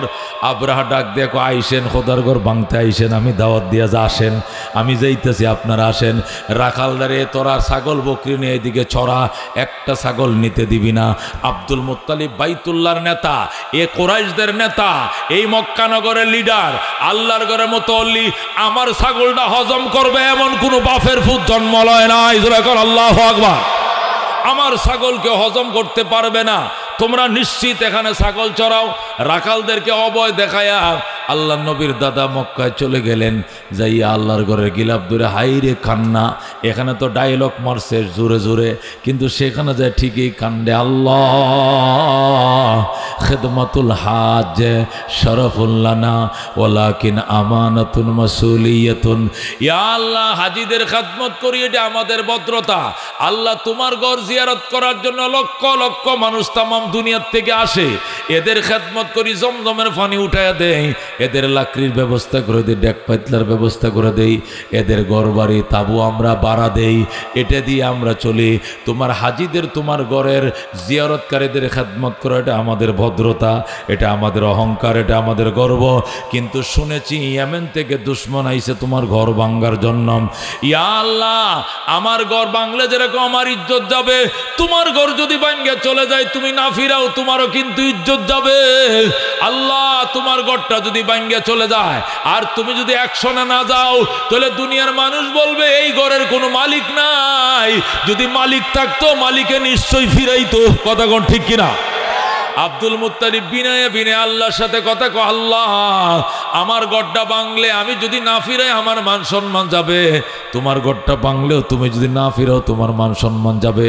S1: আব্রাহা ডাক দেখো, আইসেন, খোদার ঘর ভাঙতে আইসেন, আমি দাওয়াত দিয়া যা, আসেন, আমি যাইতেছি, আপনারা আসেন। রাখালদারে তোরা ছাগল বকরি নিয়ে এদিকে ছড়া, একটা ছাগল নিতে দিবি না। আব্দুল মুত্তালিব বাইতুল্লাহর নেতা, এ কোরাইশদের নেতা, এই মক্কানগরের লিডার, আল্লাহর ঘরের মুতল্লি, আমার ছাগলটা হজম করবে এমন কোনো বাপের ফুট জন্ম লয় নাই। আল্লাহু আকবার। আমার ছাগলকে হজম করতে পারবে না, তোমরা নিশ্চিত এখানে ছাগল চড়াও। রাখালদেরকে অভয় দেখায়া আল্লাহ নবীর দাদা মক্কায় চলে গেলেন। যাইয়া আল্লাহর ঘরের গিলাপ ধরে হাইরে কান্না। এখানে তো ডায়লগ মারছে জোরে জোরে, কিন্তু সেখানে যায় ঠিকই কান্দে। আল্লাহ খেদমাতুল হাজ শরফুল্লানা ওয়ালাকিন আমানাতুন মাসউলিয়াতুন। ইয়া আল্লাহ, হাজীদের খেদমত করি, এটা আমাদের ভদ্রতা। আল্লাহ তোমার ঘর জিয়ারত করার জন্য লক্ষ লক্ষ মানুষ তামাম দুনিয়ার থেকে আসে, এদের খেদমত করি, জমজমের পানি উঠাইয়া দেয়, এদের লাকড়ির ব্যবস্থা করে দেই, ডেক পাতলার ব্যবস্থা করে দেই, এদের ঘরবাড়ি তাবু আমরা ভাড়া দেই, এটা দিয়ে আমরা চলি। তোমার হাজীদের, তোমার ঘরের জিয়ারতকারীদের খেদমত করা, এটা আমাদের ভদ্রতা, এটা আমাদের অহংকার, এটা আমাদের গর্ব। কিন্তু শুনেছি ইয়েমেন থেকে দুশ্মন আইছে তোমার ঘর ভাঙ্গার জন্য। ইয়া আল্লাহ, আমার ঘর ভাঙলে যেরকম আমার ইজ্জত যাবে, তোমার ঘর যদি ভাঙ্গে চলে যায়, তুমি না ফিরাও, তোমারও কিন্তু ইজ্জত যাবে। আল্লাহ, তোমার ঘরটা যদি ভাঙ্গে চলে যায় আর তুমি যদি অ্যাকশনে না যাও, তাহলে দুনিয়ার মানুষ বলবে এই ঘরের কোনো মালিক নাই। যদি মালিক থাকতো, মালিকে নিশ্চয়ই ফিরাইতো। কথা কোন ঠিক কিনা? আব্দুল মুত্তালিব বিনয়ে বিনয়ে আল্লাহর সাথে কথা কো, আল্লাহ আমার গড়টা ভাঙলে আমি যদি না ফিরাই আমার মান সম্মান যাবে, তোমার গড়টা ভাঙলেও তুমি যদি না ফিরাও তোমার মান সম্মান যাবে।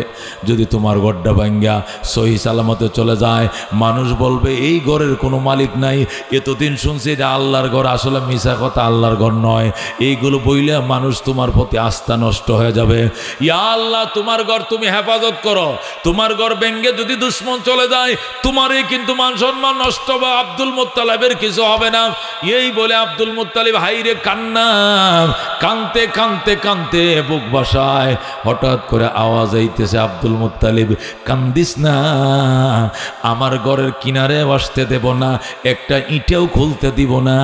S1: যদি তোমার গড়টা ভাঙ্গা সহি সালামতে চলে যায়, মানুষ বলবে এই ঘরের কোনো মালিক নাই। এতদিন শুনছি এটা আল্লাহর ঘর, আসলে মিছা কথা, আল্লাহর ঘর নয়। এইগুলো বইলে মানুষ তোমার প্রতি আস্থা নষ্ট হয়ে যাবে। ইয়া আল্লাহ, তোমার ঘর তুমি হেফাজত করো। তোমার ঘর ভেঙ্গে যদি দুশ্মন চলে যায়, তোমার তোমারই কিন্তু মান সম্মান নষ্ট হবে, আব্দুল মুত্তালিবের কিছু হবে না। এই বলে আব্দুল মুত্তালিব হাইরে কান্না, কানতে কানতে কানতে বুক বাসায় হঠাৎ করে আওয়াজ আইতেছে, আব্দুল মুত্তালিব কান্দিস না, আমার ঘরের কিনারে আসতে দেব না, একটা ইটেও খুলতে দিব না,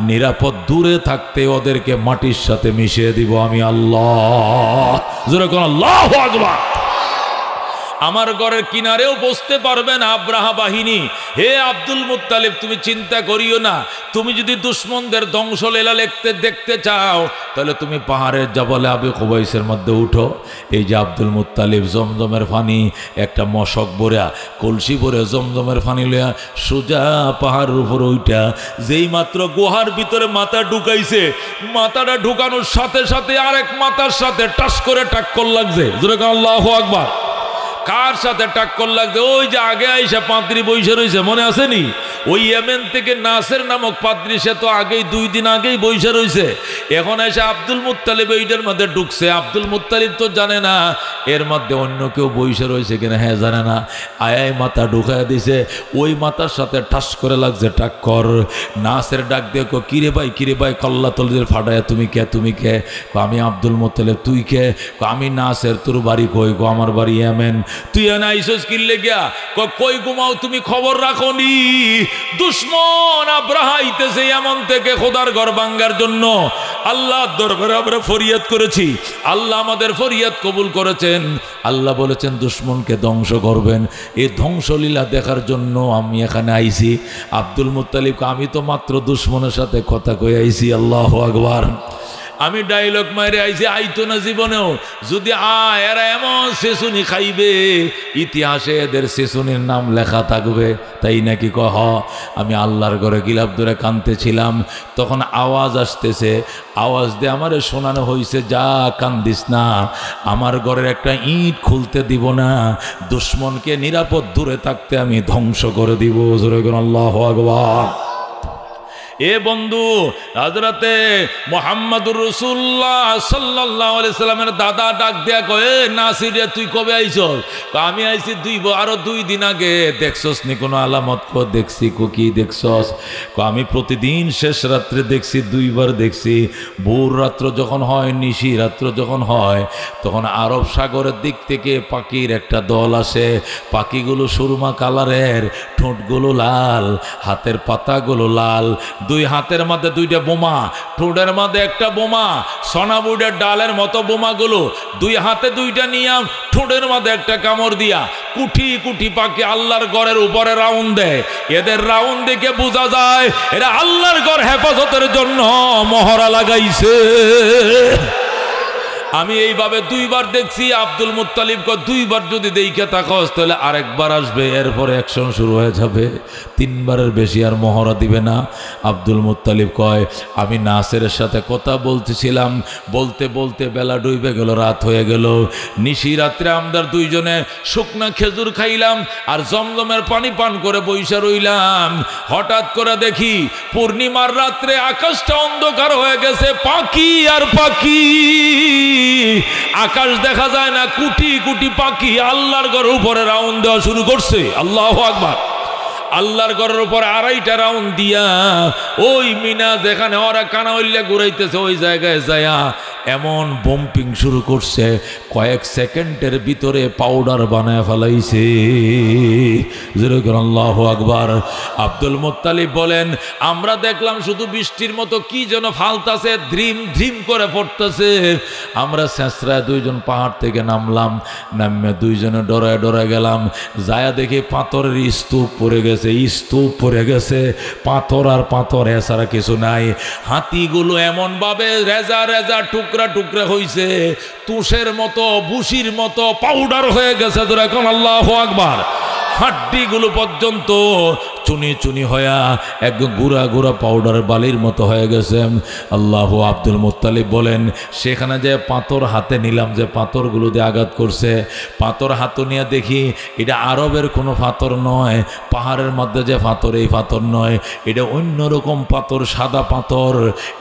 S1: নিরাপদ দূরে থাকতে ওদেরকে মাটির সাথে মিশিয়ে দিব আমি আল্লাহ। জোরে কোন আল্লাহু আকবার। আমার ঘরের কিনারেও বসতে পারবে না আব্রাহা বাহিনী। হে আব্দুল মুত্তালিব তুমি চিন্তা করিও না, তুমি যদি দুশ্মনদের ধ্বংসলীলা দেখতে চাও তাহলে তুমি পাহাড়ের জবলে আবু কুবাইসের মধ্যে উঠো। এই যে আব্দুল মুত্তালিব জমজমের পানি একটা মশক ভরা কলসি ভরে জমজমের পানি লইয়া সোজা পাহাড়ের উপর উঠা যেই মাত্র গুহার ভিতরে মাথা ঢুকাইছে, মাথাটা ঢুকানোর সাথে সাথে আরেক মাথার সাথে টাস করে টাক্কর লাগছে। জোরে আল্লাহু আকবার। কার সাথে টাক্কর লাগছে? ওই যে আগে আইসা পাদ্রী বইসা রয়েছে, মনে আসেনি? ওই ইয়েমেন থেকে নাসের নামক পাদ্রী, সে তো আগেই 2 দিন আগেই বইসা রয়েছে। এখন এসে আব্দুল মুত্তালিব এইটার মধ্যে ঢুকছে। আব্দুল মুত্তালিব তো জানে না এর মধ্যে অন্য কেউ বইসা রয়েছে কিনা, হ্যাঁ জানে না। আয়াই মাথা ঢুকাইয়া দিছে, ওই মাথার সাথে ঠাস করে লাগছে টাক্কর। নাসের ডাক দিয়ে কো কিরে ভাই কল্লা তলদের ফাটায় তুমি কে? তুমি কে? আমি আব্দুল মুত্তালিব। তুই কে? আমি নাসের। তোর বাড়ি কই? গো আমার বাড়ি ইয়েমেন। তুই এনে আইসস কিনলে গিয়া? কই ঘুমাও তুমি, খবর রাখো নি? দুশ্মন আব্রাহা আইতেছে এমন থেকে খোদার ঘর ভাঙ্গার জন্য। আল্লাহর দরবারে আমরা ফরিয়াদ করেছি, আল্লাহ আমাদের ফরিয়াদ কবুল করেছেন। আল্লাহ বলেছেন দুশ্মনকে ধ্বংস করবেন। এই ধ্বংসলীলা দেখার জন্য আমি এখানে আইছি। আব্দুল মুত্তালিবকে আমি তো মাত্র দুশ্মনের সাথে কথা কয়ে আইছি। আল্লাহু আকবার। আমি ডায়লগ মারে আইছি, আইতো না জীবনেও। যদি এরা এমন সেসুনি খাইবে, ইতিহাসে এদের সেসুনির নাম লেখা থাকবে। তাই নাকি কহ? আমি আল্লাহর ঘরে গিলাপ ধরে কাঁদতেছিলাম, তখন আওয়াজ আসতেছে, আওয়াজ দিয়ে আমারে শোনানো হয়েছে, যা কান্দিস না, আমার ঘরের একটা ইট খুলতে দিব না, দুশ্মনকে নিরাপদ দূরে থাকতে আমি ধ্বংস করে দিব। জোরে করে আল্লাহু আকবার। এ বন্ধু, হযরতে মুহাম্মদুর রাসূলুল্লাহ সাল্লাল্লাহু আলাইহি সাল্লামের দাদা ডাক দিয়া কয়, নাসির তুই কবে আইছস? আমি আইছি আরো 2 দিন আগে। দেখছস নি কোনো আলামত? দেখছি। কি দেখছস? আমি প্রতিদিন শেষ রাত্রে দেখছি, 2 বার দেখছি। ভোর রাত্র যখন হয়, নিশি রাত্র যখন হয়, তখন আরব সাগরের দিক থেকে পাখির একটা দল আসে। পাখিগুলো সুরমা কালারের, ঠোঁটগুলো লাল, হাতের পাতাগুলো লাল, 2 হাতের মধ্যে 2টা বোমা, ঠোঁটের মধ্যে একটা বোমা, সোনাবুডের ডালের মতো বোমাগুলো 2 হাতে 2টা নিয়া, ঠোঁটের মধ্যে একটা কামড় দিয়া কুঠি কুঠি পাখি আল্লাহর ঘরের উপরে রাউন্ড দেয়। এদের রাউন্ড দেখে বোঝা যায় এরা আল্লাহর ঘর হেফাজতের জন্য মহড়া লাগাইছে। আমি এইভাবে 2 বার দেখছি। আব্দুল মুত্তালিব কয় 2 বার যদি দেখে থাকস তাহলে আরেকবার আসবে, এরপরে অ্যাকশন শুরু হয়ে যাবে, 3 বারের বেশি আর মহড়া দিবে না। আব্দুল মুত্তালিব কয় আমি নাসেরের সাথে কথা বলতেছিলাম, বলতে বলতে বেলা ডুবে গেল, রাত হয়ে গেল। নিশি রাত্রে আমরা 2 জনে শুকনা খেজুর খাইলাম আর জমজমের পানি পান করে বইসা রইলাম। হঠাৎ করে দেখি পূর্ণিমার রাত্রে আকাশটা অন্ধকার হয়ে গেছে, পাখি আর পাখি, আকাশ দেখা যায় না, কুটি কুটি পাখি আল্লাহর ঘরের উপরে রাউন্ড দেওয়া শুরু করছে। আল্লাহু আকবার। আল্লাহর ঘরের উপরে 2.5টা রাউন্ড দিয়া ওই মিনা যেখানে ওরা কানা হইলে ঘুরাইতেছে ওই জায়গায় যায়া এমন বম্পিং শুরু করছে, কয়েক সেকেন্ডের ভিতরে পাউডার বানায় ফেলাইছে। আল্লাহু আকবার। আব্দুল মুত্তালিব বলেন আমরা দেখলাম শুধু বৃষ্টির মতো কি যেন ফালতাছে, ধ্রিম ধ্রিম করে পড়তেছে। আমরা শেষরায় 2 জন পাহাড় থেকে নামলাম, নামে 2 জনে ডরায় ডরায় গেলাম, যায়া দেখি পাথরের স্তূপ পড়ে গেছে, স্তূপ পড়ে গেছে, পাথর আর পাথর, এছাড়া কিছু নাই। হাতিগুলো এমন ভাবে রেজা রেজা টুকরা টুকরা হইছে, তুষের মতো, বুশির মতো পাউডার হয়ে গেছে। এখন আল্লাহু আকবার। হাড্ডিগুলো পর্যন্ত চুনি চুনি হয়ে একদম গুঁড়া গুঁড়া পাউডার বালির মতো হয়ে গেছে। আল্লাহু। আব্দুল মুত্তালিব বলেন সেখানে যে পাথর হাতে নিলাম, যে পাথরগুলো দিয়ে আঘাত করছে, পাথর হাতে নিয়ে দেখি এটা আরবের কোনো পাথর নয়, পাহাড়ের মধ্যে যে পাথর এই পাথর নয়, এটা অন্যরকম পাথর, সাদা পাথর।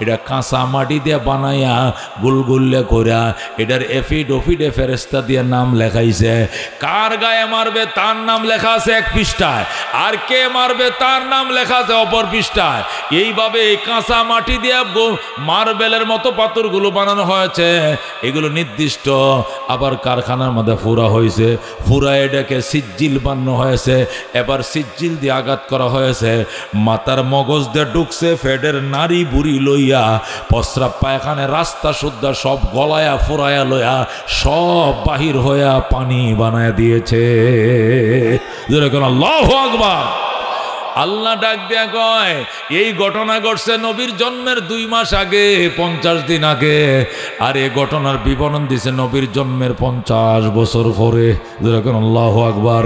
S1: এটা কাঁচা মাটি দিয়ে বানাইয়া গুলগুল্লে কইরা এটার এফিড ওফিডে ফেরেস্তা দিয়ে নাম লেখাইছে। কার গায়ে মারবে তার নাম লেখা আছে 1 পৃষ্ঠায়, আর কে মারবে তার নাম লেখা আছে অপর পৃষ্ঠায়। এইভাবে এই কাঁচা মাটি দিয়ে মার্বেলের মতো পাথরগুলো বানানো হয়েছে, এগুলো নির্দিষ্ট। আবার কারখানার মধ্যে ফুরা হয়েছে, ফুরা এটাকে সিজ্জিল বানানো হয়েছে, এবার সিজ্জিল দিয়ে আঘাত করা হয়েছে, মাথার মগজ দিয়ে ঢুকছে, ফেডের নারী বুড়ি লইয়া প্রস্রাব পায়খানে রাস্তা সুদ্ধা সব গলায়া ফুরায়া লইয়া সব বাহির হইয়া পানি বানায় দিয়েছে। যেরকম আল্লাহু আকবার। আল্লাহ ডাক দিয়া কয় এই ঘটনা ঘটছে নবীর জন্মের 2 মাস আগে, 50 দিন আগে। আর এই ঘটনার বিবরণ দিছে নবীর জন্মের 50 বছর পরে। যেরকম আল্লাহু আকবার।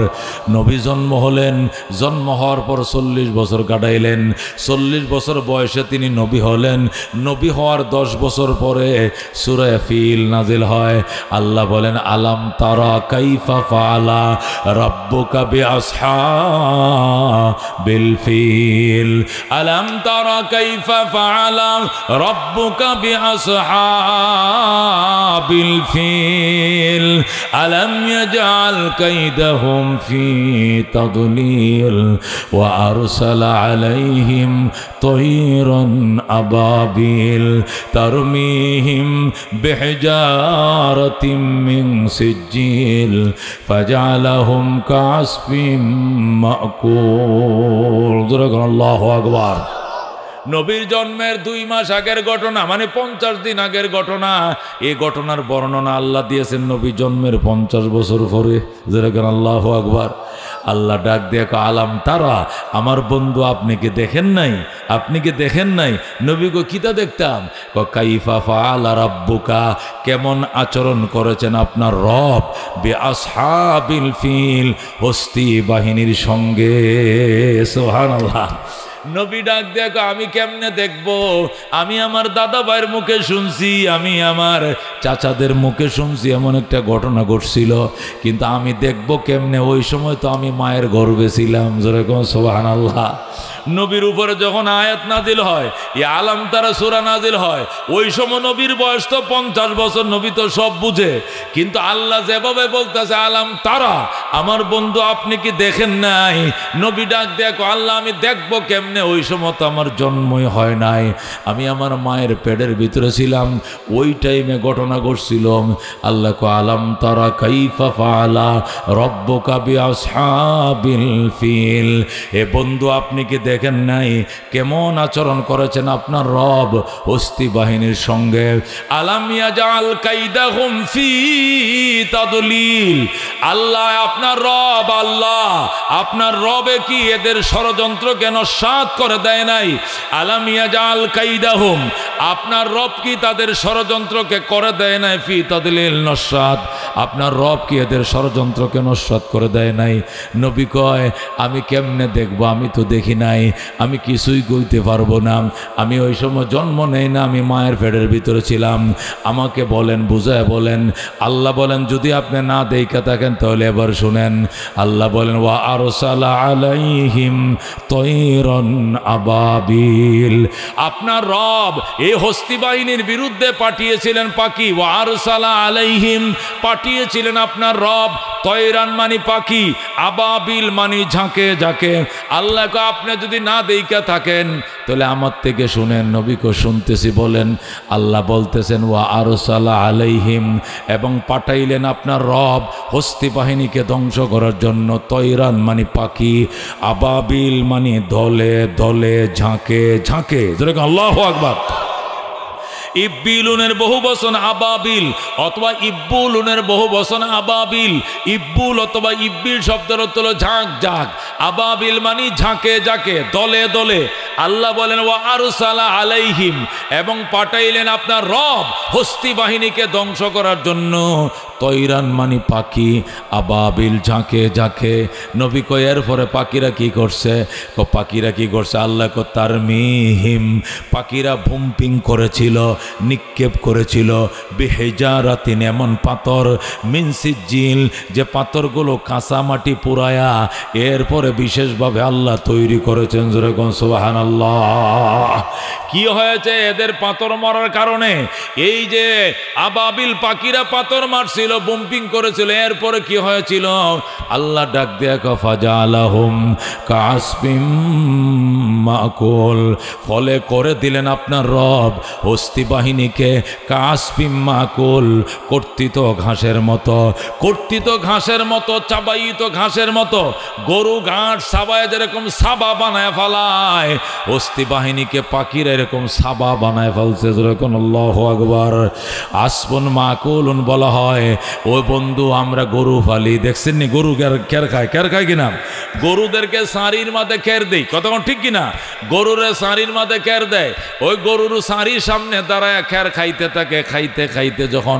S1: নবী জন্ম হলেন, জন্ম হওয়ার পর 40 বছর কাটাইলেন, 40 বছর বয়সে তিনি নবী হলেন। নবী হওয়ার 10 বছর পরে সূরা ফিল নাজিল হয়। আল্লাহ বলেন আলাম তারা কাইফা ফাআলা রাব্বুকা বিআসহাবিল الفيل ألم تر كيف فعل ربك بأصحاب الفيل ألم يجعل كيدهم في تضليل وأرسل عليهم طيرا أبابيل ترميهم بحجارة من سجيل فجعلهم كعصف مأكول। আল্লাহু আকবার। নবীর জন্মের 2 মাস আগের ঘটনা, মানে 50 দিন আগের ঘটনা। এই ঘটনার বর্ণনা আল্লাহ দিয়েছেন নবী জন্মের 50 বছর পরে। যেরকম আল্লাহু আকবার। আল্লাহ ডাক দিয়ে আলাম তারা, আমার বন্ধু আপনি কি দেখেন নাই? আপনি কি দেখেন নাই? নবী গো কিতা দেখতাম? কাইফা ফাআলা রাব্বুকা, কেমন আচরণ করেছেন আপনার রব, বিআসহাবিল ফিল, হস্তি বাহিনীর সঙ্গে। সুবহানাল্লাহ। নবী ডাক দেখো আমি কেমনে দেখব? আমি আমার দাদা ভাইয়ের মুখে শুনছি, আমি আমার চাচাদের মুখে শুনছি এমন একটা ঘটনা ঘটছিল, কিন্তু আমি দেখব কেমনে? ওই সময় তো আমি মায়ের গর্ভে ছিলাম। যেরকম সুবহানাল্লাহ। নবীর উপরে যখন আয়াত নাজিল হয়, এই আলাম তারা সূরা নাজিল হয়, ওই সময় নবীর বয়স তো 50 বছর, নবী তো সব বুঝে। কিন্তু আল্লাহ যেভাবে বলতেছে আলাম তারা, আমার বন্ধু আপনি কি দেখেন নাই? নবী ডাক দেখো আল্লাহ আমি দেখবো কেমনে? ওই সময় তো আমার জন্মই হয় নাই, আমি আমার মায়ের পেটের ভিতরে ছিলাম, ওই টাইমে ঘটনা ঘটছিল। আল্লাহ কো আলাম তারা কাইফা ফাআলা রাব্বুকা বিআসহাবিল ফিল, এ বন্ধু আপনি কি দেখেন নাই কেমন আচরণ করেছেন আপনার রব হস্তি বাহিনীর সঙ্গে? আলাম ইয়াজাল কাইদাহুম ফি তাদলিল, আল্লাহ আপনার রব, আল্লাহ আপনার রবে কি এদের ষড়যন্ত্রকে নস্যাৎ করে দেয় নাই? আলাম ইয়াজাল কাইদাহুম, আপনার রব কি তাদের ষড়যন্ত্রকে করে দেয় নাই? ফি তাদলিল, নস্যাৎ, আপনার রব কি এদের ষড়যন্ত্রকে নস্যাৎ করে দেয় নাই? নবী কয় আমি কেমনে দেখব? আমি তো দেখি নাই, আমি কিছুই কইতে পারবো না, আমি ওই সময় জন্ম নেই না, আমি মায়ের পেটের ভিতরে ছিলাম। আমাকে বলেন, বুঝায় বলেন। আল্লাহ বলেন যদি আপনি না দেখে থাকেন তাহলে এবার শুনেন। আল্লাহ বলেন ওয়া আরসালা আলাইহিম তয়রান আবাবিল, আপনার রব এই হস্তি বাহিনীর বিরুদ্ধে পাঠিয়েছিলেন পাখি। ওয়া আরসালা আলাইহিম, পাঠিয়েছিলেন আপনার রব তয়রান মানে পাখি, আবাবিল মানে ঝাঁকে ঝাঁকে। আল্লাহকে আপনি যদি না দেখে থাকেন তাহলে আমার থেকে শুনেন। নবীকে শুনতেছি বলেন। আল্লাহ বলতেছেন ওয়া আরসালা আলাইহিম, এবং পাঠাইলেন আপনার রব হস্তি বাহিনীকে ধ্বংস করার জন্য। তয়রান মানে পাখি, আবাবিল মানে দলে দলে ঝাঁকে ঝাঁকে। যেরকম আল্লাহু আকবার। ইব্বিলুনের বহু বচন আবাবিল, অথবা ইব্বুলুনের বহু বচন আবাবিল। ইব্বুল অথবা ইব্বিল শব্দের অর্থ হলো ঝাঁক ঝাঁক, আবাবিল মানে ঝাঁকে ঝাঁকে, দলে দলে। আল্লাহ বলেন ওয়া আরসালা আলাইহিম, এবং পাঠাইলেন আপনার রব হস্তি বাহিনীকে ধ্বংস করার জন্য। তয়রান মানে পাখি, আবাবিল ঝাঁকে ঝাঁকে। নবী কয় এরপরে পাখিরা কি করছে? পাখিরা কি করছে? আল্লাহ কো তারমিহিম, পাখিরা ভুম্পিং করেছিল। নিক্ষেপ করেছিল বিহিজারাতিন, এমন পাথর, মিন সিজ্জিল, যে পাথরগুলো কাঁচা মাটি পুরায়া এরপরে বিশেষভাবে আল্লাহ তৈরি করেছেন। জোরে কোন সুবহানাল্লাহ। কি হয়েছে এদের পাথর মারার কারণে? এই যে আবাবিল পাখিরা পাথর মারছিল, বুম্পিং করেছিল, এরপরে কি হয়েছিল? আল্লাহ ডাক দেয়া ফাজালাহুম কাসফিম মাকুল, ফলে করে দিলেন আপনার রব হস্তি বাহিনীকে কাসফিম মাকুল, কর্তিত ঘাসের মতো, কর্তিত ঘাসের মতো, চাবাইত ঘাসের মতো। গরু ঘাস সাবায় যেরকম সাবা বানায় ফেলায়, হস্তি বাহিনীকে পাখিরা এরকম সাবা বানায় ফেলছে। যেরকম আল্লাহু আকবার। আসফুন মাকুলুন বলা হয়, ওই বন্ধু আমরা গরু ফালি, দেখছেন নি গরু কের খায়, কের খায় কিনা? গরুদেরকে সাঁড়ির মাঝে খের দেই, কতক্ষণ ঠিক কিনা? গরুরে সাঁড়ির মাঝে খের দেয়, ওই গরুর সাঁড়ির সামনে দাঁড়ায় খের খাইতে থাকে, খাইতে খাইতে যখন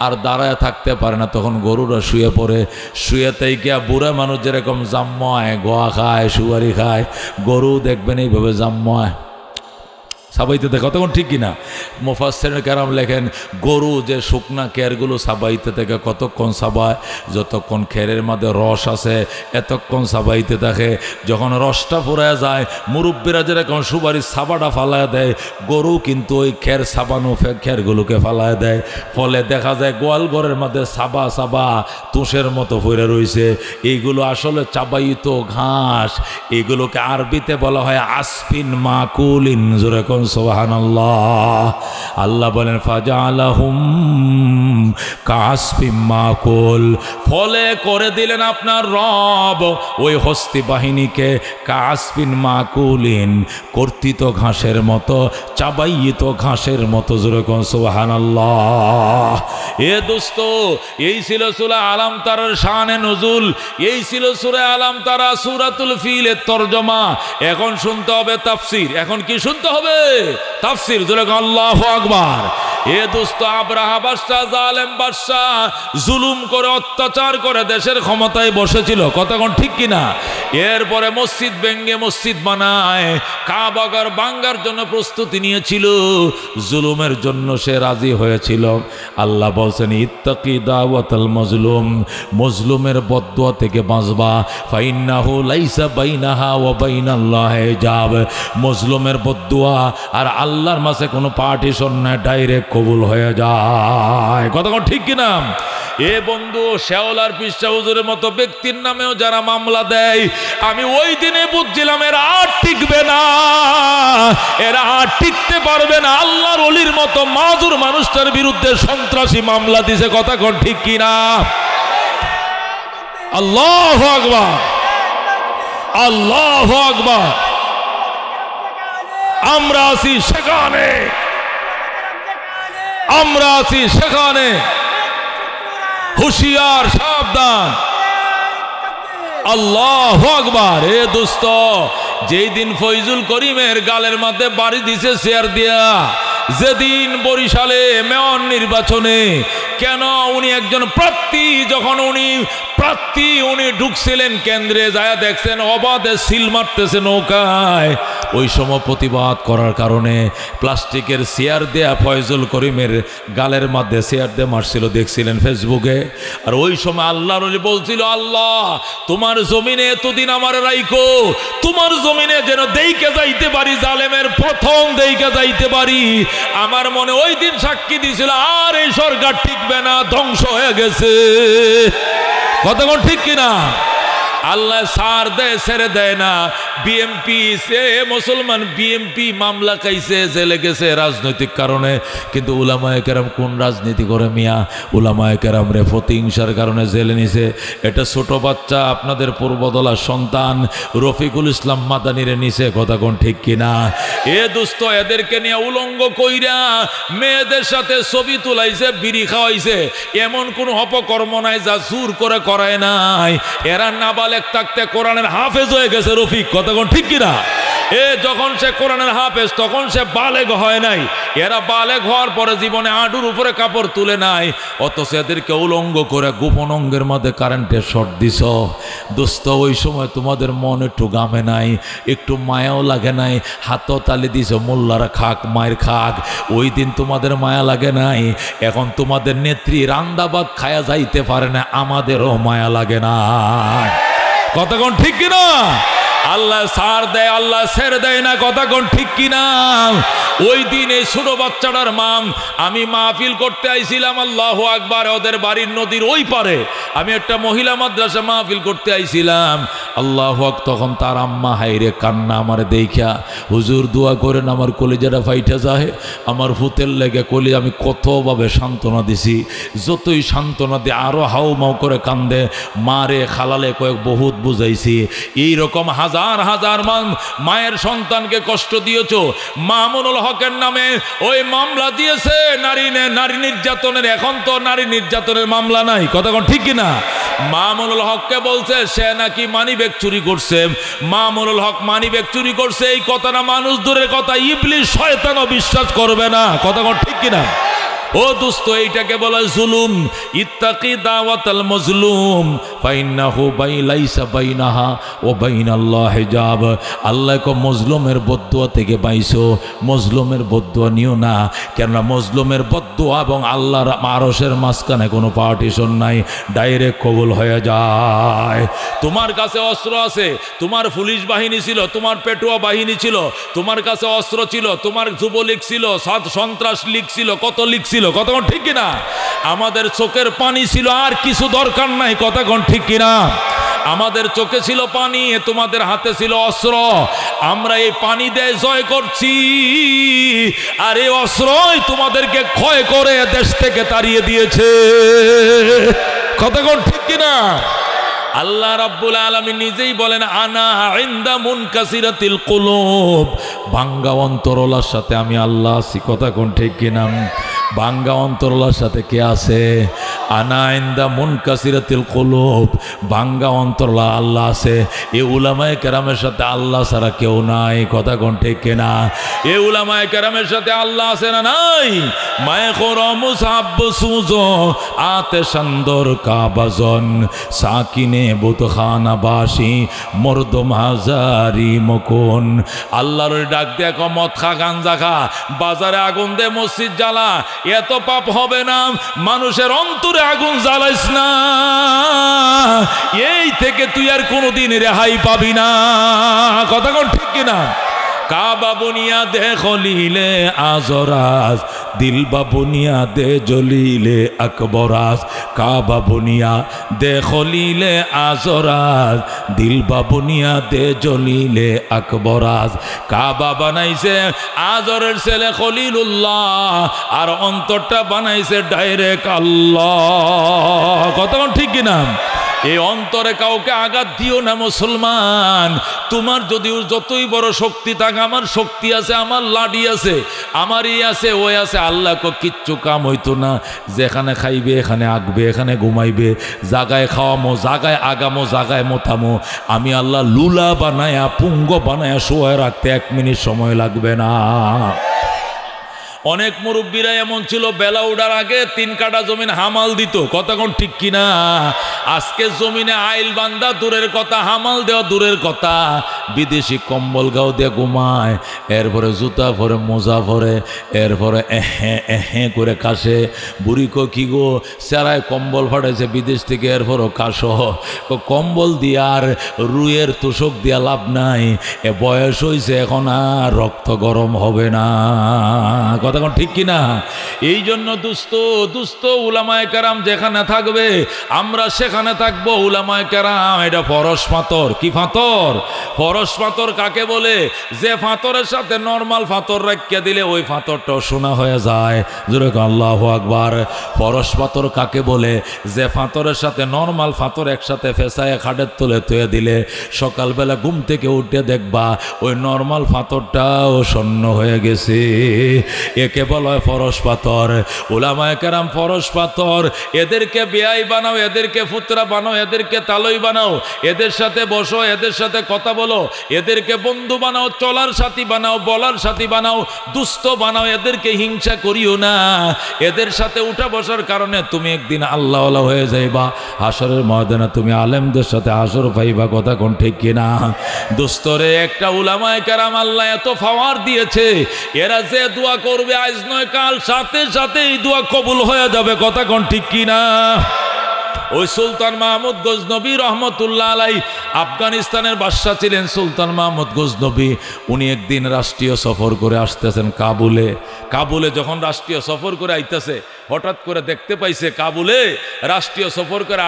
S1: আর দাঁড়ায় থাকতে পারে না, তখন গরুরা শুয়ে পড়ে। শুয়ে থেকে বুড়া মানুষ যেরকম জাম্মায় গোয়া খায়, সুয়ারি খায়, গরু দেখবেন এইভাবে জাম্মায় সাবাইতে থাকে, কতক্ষণ ঠিক কিনা? মুফাসসিরিন কেরাম লেখেন, গরু যে শুকনা খেরগুলো সাবাইতে থাকে কতক্ষণ সাবায়? যতক্ষণ খেরের মধ্যে রস আছে এতক্ষণ সাবাইতে থাকে। যখন রসটা ফুরায় যায়, মুরব্বীরা যেরকম সুবারির সাবাটা ফালায় দেয়, গরু কিন্তু ওই খের সাবানো খেরগুলোকে ফালায় দেয়। ফলে দেখা যায় গোয়াল ঘরের মধ্যে সাবা সাবা তুষের মতো ফুরে রয়েছে। এইগুলো আসলে চাবাইত ঘাস, এগুলোকে আরবিতে বলা হয় আসফিন মাকুলিন। জোরে কোন সুবহানাল্লাহ। আল্লাহ বলেন ফাজালাহুম কাসফিম মাকুল, ফলে করে দিলেন আপনার রব ওই হস্তি বাহিনীকে কাসফিন মাকুলিন, কর্তিত ঘাসের মতো, চাবাইত ঘাসের মতো। জোরে কোন সুবহানাল্লাহ। এ দোস্ত, এই ছিল সূরা আলাম তারার শানে নজুল, এই ছিল সূরা আলাম তারা সূরাতুল ফিলের তরজমা। এখন শুনতে হবে তাফসীর। এখন কি শুনতে হবে? তাফসীর। জোরে আল্লাহু আকবার। এ দোস্ত, আব্রাহা বাদশা, জালেম বাদশা, জুলুম করে অত্যাচার করে দেশের ক্ষমতায় বসেছিল, কতক্ষণ ঠিক কিনা? এরপরে মসজিদ ভেঙ্গে মসজিদ বানায়, কাবাগর ভাঙ্গার জন্য প্রস্তুতি নিয়েছিল, জুলুমের জন্য সে রাজি হয়েছিল। আল্লাহ বলছেন ইত্তাকি দাওয়াতাল মাজলুম, মজলুমের বদদুয়া থেকে বাঁচবা। ফাইন্নাহু লাইসা বাইনাহা ওয়া বাইনাল্লাহি হিজাব, মজলুমের বদদুয়া আর আল্লাহর মাঝে কোনো পার্টিশন নাই, ডাইরেক্ট কবুল হয়ে যায়, কতক্ষণ ঠিক কিনা? এ বন্ধু, শেওলার পিসা হুজুরের মতো ব্যক্তির নামেও যারা মামলা দেয়, আমি ওই দিনে বুঝছিলাম এরা আর টিকবে না, এরা আর টিকতে পারবে না। আল্লাহর ওলির মতো মাজুর মানুষটার বিরুদ্ধে সন্ত্রাসী মামলা দিছে, কতক্ষণ ঠিক কিনা? আল্লাহু আকবার, আল্লাহু আকবার। আমরা আছি সেখানে, আমরা আছি সেখানে, হুশিয়ার, সাবধান। আল্লাহু আকবার। এ দোস্ত, যেই দিন ফয়জুল করিমের গালের মধ্যে বাড়ি দিছে চেয়ার দিয়া, যেদিন বরিশালে মেয়র নির্বাচনে, কেন উনি একজন প্রার্থী, যখন উনি প্রার্থী উনি ঢুকছিলেন কেন্দ্রে, যায় দেখছেন অবাধে সিল মারতেছে নৌকায়। ওই সময় প্রতিবাদ করার কারণে প্লাস্টিকের চেয়ার দেয়া ফয়জুল করিমের গালের মধ্যে চেয়ার দিয়ে মারছিল, দেখছিলেন ফেসবুকে। আর ওই সময় আল্লাহর ওলি বলছিল, আল্লাহ তোমার জমিনে এতদিন আমার রাইখো, তোমার জমিনে যেন দেইকে যাইতে পারি, জালেমের প্রথম দেইকে যাইতে পারি। আমার মনে ওই দিন সাক্ষী দিছিল, আর এই সরকার টিকবে না, ধ্বংস হয়ে গেছে, কতক্ষণ ঠিক কিনা? আল্লাহ সার দেয়, ছেড়ে দেয় না। বিএমপি, সে মুসলমান বিএমপি মামলা খাইছে, জেলে গেছে রাজনৈতিক কারণে। কিন্তু উলামায়ে কেরাম কোন রাজনীতি করে মিয়া? উলামায়ে কেরাম রে প্রতিহিংসার কারণে জেলে নিছে। এটা ছোট বাচ্চা, আপনাদের পূর্বদলার সন্তান রফিকুল ইসলাম মাদানিরে নিছে, কথা কোন ঠিক কিনা? এ দোস্ত, এদেরকে নিয়ে উলঙ্গ কইরা মেয়েদের সাথে ছবি তুলাইছে, বিড়ি খাওয়াইছে, এমন কোন অপকর্ম নাই যা জোর করে করায় নাই। এরা নাবালেগ থাকতে কোরআনের হাফেজ হয়ে গেছে রফিক, কতক্ষণ ঠিক কিনা? যখন সে কোরআনের হাফেজ তখন সে বালেগ হয় নাই, এরা বালেগ হওয়ার পরে জীবনে হাঁটুর উপরে কাপড় তুলে নাই, অথচ এদেরকে উলঙ্গ করে গোপন অঙ্গের মধ্যে কারেন্টের শর্ট দিছ। দোস্ত ওই সময় তোমাদের মন একটু গামে নাই, একটু মায়াও লাগে নাই, হাতও তালি দিছ মোল্লারা খাক মায়ের খাক, ওই দিন তোমাদের মায়া লাগে নাই। এখন তোমাদের নেত্রী রান্দাবাদ খায়া যাইতে পারে না, আমাদেরও মায়া লাগে না। কথা কোন ঠিক কিনা? আল্লাহ সার দেয়, আল্লাহ ছেড়ে দেয় না। কথা কোন ঠিক কিনা? ওই দিন এই ছোট বাচ্চাটার মাম আমি মাহফিল করতে আইছিলাম, আল্লাহু আকবার, ওদের বাড়ির নদীর ওই পারে আমি একটা মহিলা মাদ্রাসা মাহফিল করতে আইছিলাম, আল্লাহু আকবার। তখন তার আম্মা হাইরে কান্না আমার দেখিয়া, হুজুর দোয়া করেন আমার কলিজাটা ফাইটা যায়, আমার ফুতের লেগে কলি। আমি কতভাবে সান্ত্বনা দিছি, যতই সান্ত্বনা দিয়ে আরো হাউ মাউ করে কান্দে, মারে খালালে কয়েক বহুত বুঝাইছি। এইরকম হাজার হাজার মায়ের সন্তানকে কষ্ট দিয়েছ। মামুনুল হকের নামে ওই মামলা দিয়েছে নারী নির্যাতনের। এখন তো নারী নির্যাতনের মামলা নাই। কথা কোন ঠিক কিনা? মামুনুল হককে বলছে সে নাকি মানিব্যাগ চুরি করছে। মামুনুল হক মানিব্যাগ চুরি করছে এই কথাটা মানুষ দূরের কথা, ইবলিস শয়তানও বিশ্বাস করবে না। কথা কোন ঠিক কিনা? ও দোস্ত, এইটাকে বলে জুলুম। ইত্তাকি দাওয়াতাল মাজলুম ফাইন্নাহু লাইসা বাইনাহা ওয়া বাইনাল্লাহি হিজাব। আল্লাহ কো মজলুমের বদদুয়া থেকে বাইসো, মজলুমের বদদুয়া নিও না, কেননা মজলুমের বদদুয়া এবং আল্লাহর আরশের মাঝখানে কোনো পার্টিশন নাই, ডাইরেক্ট কবুল হয়ে যায়। তোমার কাছে অস্ত্র আছে, তোমার পুলিশ বাহিনী ছিল, তোমার পেটুয়া বাহিনী ছিল, তোমার কাছে অস্ত্র ছিল, তোমার যুবলীগ ছিল, সন্ত্রাস লীগ ছিল, কত লীগ ছিল। কথা কোন ঠিক কিনা? আমাদের চোখের পানি ছিল, আর কিছু দরকার নাই। কথা কোন ঠিক কিনা? আমাদের চোখে ছিল পানি, তোমাদের হাতে ছিল অস্ত্র। আমরা এই পানি দিয়ে জয় করছি, আর এই অস্ত্রই তোমাদেরকে ক্ষয় করে দেশ থেকে তাড়িয়ে দিয়েছে। কথা কোন ঠিক কিনা? আল্লাহ রাব্বুল আলামিন নিজেই বলেন, আনা ইনদা মুনকাসিরাতিল কুলুব, ভাঙ্গা অন্তরওয়ালার সাথে আমি আল্লাহ আছি। কথা কোন ঠিক কিনা? ভাঙ্গা অন্তরওয়ালার সাথে কে আছে? আনা ইনদা মুনকাসিরাতিল কুলুব, ভাঙ্গা অন্তরওয়ালা আল্লাহ আছে। এই উলামায়ে কেরামের সাথে আল্লাহ ছাড়া কেউ নাই। কথা কোন ঠিক কিনা? এই উলামায়ে কেরামের সাথে আল্লাহ আছে না নাই? মায়ে খরম সাব সুজো আতে সুন্দর কাবাজন সাকিনে বুতখানা বাসি মর্দম হাজারি মকুন। আল্লাহর ডাক দেখো, মদ খা, গাঞ্জা খা, বাজারে আগুন দে, মসজিদ জ্বালা, এত পাপ হবে না। মানুষের অন্তরে আগুন জ্বালাইস না, এই থেকে তুই আর কোনোদিন রেহাই পাবি না। কথা কোন ঠিক কিনা? কাবা বুনিয়াদে খলিলে আজরাজ, দিল বা বুনিয়াদে জলিলে আকবরাজ। কাবা বুনিয়াদে খলিলে আজরাজ, দিল বা বুনিয়াদে জলিলে আকবরাজ। কাবা বানাইছে আজরের ছেলে খলিলুল্লাহ, আর অন্তরটা বানাইছে ডাইরেক্ট আল্লাহ। কথা ঠিক কিনা? এই অন্তরে কাউকে আঘাত দিও না মুসলমান। তোমার যদি যতই বড় শক্তি থাকে, আমার শক্তি আছে, আমার লাডি আছে, আমার ই আছে, ওই আছে, আল্লাহ কিচ্ছু কাম হইতো না। যেখানে খাইবে এখানে আঁকবে, এখানে ঘুমাইবে, জাগায় খাওয়ামো, জাগায় আগামো, জাগায় মোথামো। আমি আল্লাহ লুলা বানায়া পুঙ্গ বানায়া শোয়া রাখতে 1 মিনিট সময় লাগবে না। অনেক মুরব্বীরা এমন ছিল, বেলা উঠার আগে 3 কাঠা জমিন হামাল দিত। কথা কোন ঠিক কিনা? আজকে জমিনে আইল বান্দা দূরের কথা, হামাল দেওয়া দূরের কথা, বিদেশি কম্বল গাও দিয়ে ঘুমায়, এরপরে জুতা পরে, মোজা পরে, এরপরে এহে করে কাশে। বুড়ি কো কি গো, সেরায় কম্বল ফাটাইছে বিদেশ থেকে, এরপরও কাশো। কম্বল দিয়ে আর রুইয়ের তোষক দিয়া লাভ নাই, এ বয়স হয়েছে, এখন আর রক্ত গরম হবে না। কথা কোন ঠিক কিনা? এই জন্য দুস্থ উলামায়ে কেরাম যেখানে থাকবে আমরা সেখানে থাকবো। উলামায়ে কেরাম এটা ফরস পাথর। কি পাথর? ফরস পাথর কাকে বলে? যে পাথরের সাথে নরমাল পাথর রাখিয়া দিলে ওই পাথরটা সোনা হয়ে যায়। জোরে আল্লাহু আকবার। ফরস পাথর কাকে বলে? যে পাথরের সাথে নরমাল পাথর একসাথে ফেসায় খাটের তলে তুলে দিলে সকালবেলা ঘুম থেকে উঠে দেখবা ওই নরমাল পাথরটাও স্বর্ণ হয়ে গেছে। একে বলা হয় ফরস পাথর। উলামায়ে কেরাম ফরস পাথর, এদেরকে বেয়াই বানাও, এদেরকে ফুতরা বানাও, এদেরকে তালই বানাও, এদের সাথে বসো, এদের সাথে কথা বলো, এদেরকে বন্ধু বানাও, চলার সাথী বানাও, বলার সাথী বানাও, দুস্থ বানাও, এদেরকে হিংসা করিও না। এদের সাথে উঠা বসার কারণে তুমি একদিন আল্লাহওয়ালা হয়ে যাইবা, হাসরের ময়দানে তুমি আলেমদের সাথে হাসর পাইবা। কথা কোন ঠিক কিনা? দোস্তরে একটা উলামায়ে কেরাম আল্লাহ এত পাওয়ার দিয়েছে, এরা যে দোয়া করবে আজ নয় কাল সাথে সাথে এই দোয়া কবুল হয়ে যাবে। কথা কোন ঠিক কিনা? ওই সুলতান মাহমুদ গজনবী রহমতুল্লাহ আলাই আফগানিস্তানের বাদশা ছিলেন। সুলতান মাহমুদ গজনবী উনি একদিন রাষ্ট্রীয় সফর করে আসতেছেন কাবুলে। কাবুলে যখন রাষ্ট্রীয় সফর করে আইতেছে, হঠাৎ করে দেখতে পাইছে কাবুলে রাষ্ট্রীয় সফর করে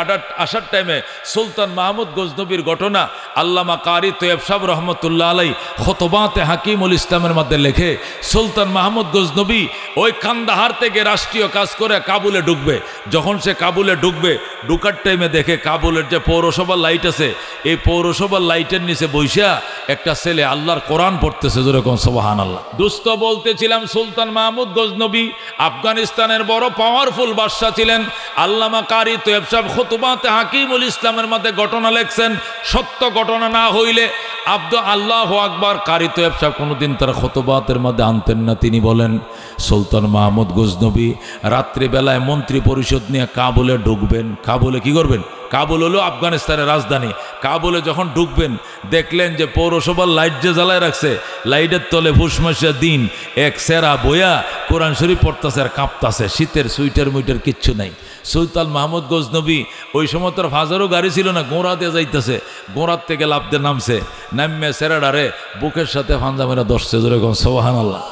S1: আসার টাইমে সুলতান মাহমুদ গজনবীর ঘটনা আল্লামা কারি তৈয়ব সাহেব রহমতুল্লাহ আলাই খুতবাতে হাকিমুল ইসলামের মধ্যে লেখে, সুলতান মাহমুদ গজনবী ওই কান্দাহার থেকে রাষ্ট্রীয় কাজ করে কাবুলে ঢুকবে। যখন সে কাবুলে ঢুকবে, ঢুকার টাইমে দেখে কাবুলের যে পৌরসভার লাইট আছে, এই পৌরসভার লাইটের নিচে বৈশা একটা ছেলে আল্লাহর কোরআন পড়তেছে। যেরকম সুবহানাল্লাহ। দুস্থ বলতেছিলাম সুলতান মাহমুদ গজনবী আফগানিস্তানের বড় পাওয়ারফুল বাদশা ছিলেন। আল্লামা কারি তৈয়ব সাহেব খুতবাতে হাকিমুল ইসলামের মধ্যে ঘটনা লেখছেন, সত্য ঘটনা না হইলে আল্লাহু আকবার, কারি তৈয়ব সাহেব কোনোদিন তার খুতবাতের মধ্যে আনতেন না। তিনি বলেন সুলতান মাহমুদ গজনবী রাত্রিবেলায় মন্ত্রী পরিষদ নিয়ে কাবুলে ঢুকবেন। কাবুলে কি করবেন? কাবুল হলো আফগানিস্তানের রাজধানী। কাবুলে যখন ঢুকবেন দেখলেন যে পৌরসভার লাইট যে জ্বালায় রাখছে, লাইটের তলে ফুসমাসিয়া দিন এক সেরা বইয়া কোরআন শরীফ পড়তেছে আর কাঁপতাছে, শীতের সুইটার মুইটার কিচ্ছু নাই। সুলতান মাহমুদ গজনবী ওই সময় তোর ফাজারও গাড়ি ছিল না, গোড়া দিয়ে যাইতেছে, গোড়ার থেকে লাফ দিয়ে নামছে, নামে সেরাডারে বুকের সাথে ফাঞ্জা মেরা ধরছে। যেরকম সুবহানাল্লাহ।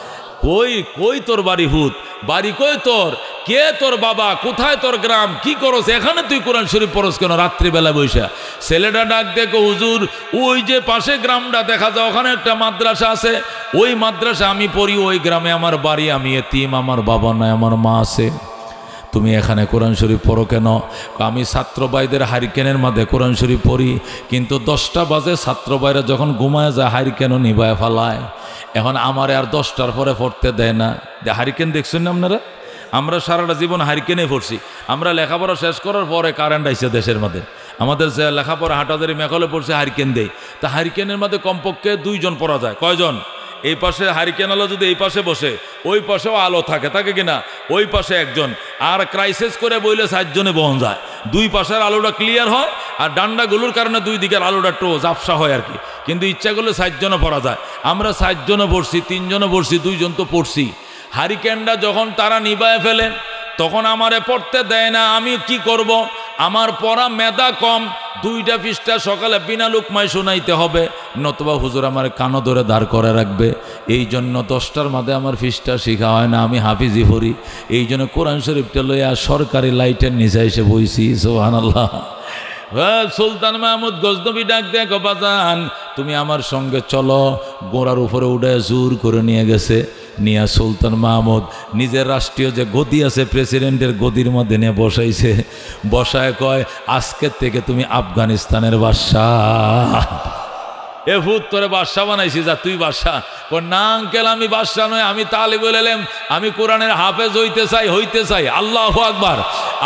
S1: কই কই তোর বাড়ি ভূত, বাড়ি কই তোর, কে তোর বাবা, কোথায় তোর গ্রাম, কি করস এখানে তুই কোরআন শরীফ পড়স কেন রাত্রিবেলা বৈশা? ছেলেটা ডাক দেখো, হুজুর ওই যে পাশে গ্রামটা দেখা যায়, ওখানে একটা মাদ্রাসা আছে, ওই মাদ্রাসা আমি পড়ি, ওই গ্রামে আমার বাড়ি, আমি এতিম, আমার বাবা নাই, আমার মা আছে, তুমি এখানে কোরআন শরীফ পড়ো কেন? আমি ছাত্র ভাইদের হারিকেনের মধ্যে কোরআন শরীফ পড়ি, কিন্তু 10টা বাজে ছাত্র ভাইরা যখন ঘুমায় যায় হারিকেনও নিভায় ফেলায়। এখন আমারে আর 10টার পরে পড়তে দেয় না। হারিকেন দেখছেন না আপনারা? আমরা সারাটা জীবন হারিকেনে পড়ছি। আমরা লেখাপড়া শেষ করার পরে কারেন্ট আইছে দেশের মধ্যে, আমাদের যে লেখাপড়া হাটাদারি মেঘলে পড়ছে হারিকেন দেয়। তা হারিকেনের মধ্যে কমপক্ষে 2 জন পড়া যায়। কয়জন? এই পাশে হারিকেন আলো যদি এই পাশে বসে, ওই পাশেও আলো থাকে কিনা, ওই পাশে একজন, আর ক্রাইসিস করে বইলে 4 জনে বহন যায়। 2 পাশের আলোটা ক্লিয়ার হয়, আর ডান্ডাগুলোর কারণে 2 দিকের আলোটা একটু ঝাপসা হয় আর কি। কিন্তু ইচ্ছা করলে 4 জনে পড়া যায়। আমরা 4 জনে পড়ছি, 3 জনে পড়ছি, 2 জন তো পড়ছি। হারিকেনটা যখন তারা নিবায় ফেলে তখন আমারে পড়তে দেয় না। আমি কি করব? আমার পড়া মেধা কম, 2টা পৃষ্ঠা সকালে বিনা লুকমায় শোনাইতে হবে, নতুবা হুজুর আমার কানো ধরে দাঁড় করে রাখবে। এই জন্য 10টার মধ্যে আমার পৃষ্ঠা শেখা হয় না, আমি হাফিজি পড়ি। এই জন্য কোরআন শরীফটা লইয়া সরকারি লাইটের নিচে এসে বইছি। সুবহানাল্লাহ। সুলতান মাহমুদ গজনবী ডাক দেখো, বাজান তুমি আমার সঙ্গে চলো। গোড়ার উপরে উঠে জোর করে নিয়ে গেছে। নিয়া সুলতান মাহমুদ নিজের রাষ্ট্রীয় যে গদি আছে প্রেসিডেন্টের গদির মধ্যে নিয়ে বসাইছে। বসায় কয়, আজকের থেকে তুমি আফগানিস্তানের বাদশাহ। এ ভূত তোরে বাদশাহ বানাইছি, যা তুই বাদশাহ। না আঙ্কেল, আমি বাদশাহ নয়, আমি তালিবুল ইলম, আমি কোরআনের হাফেজ হইতে চাই। আল্লাহু আকবার।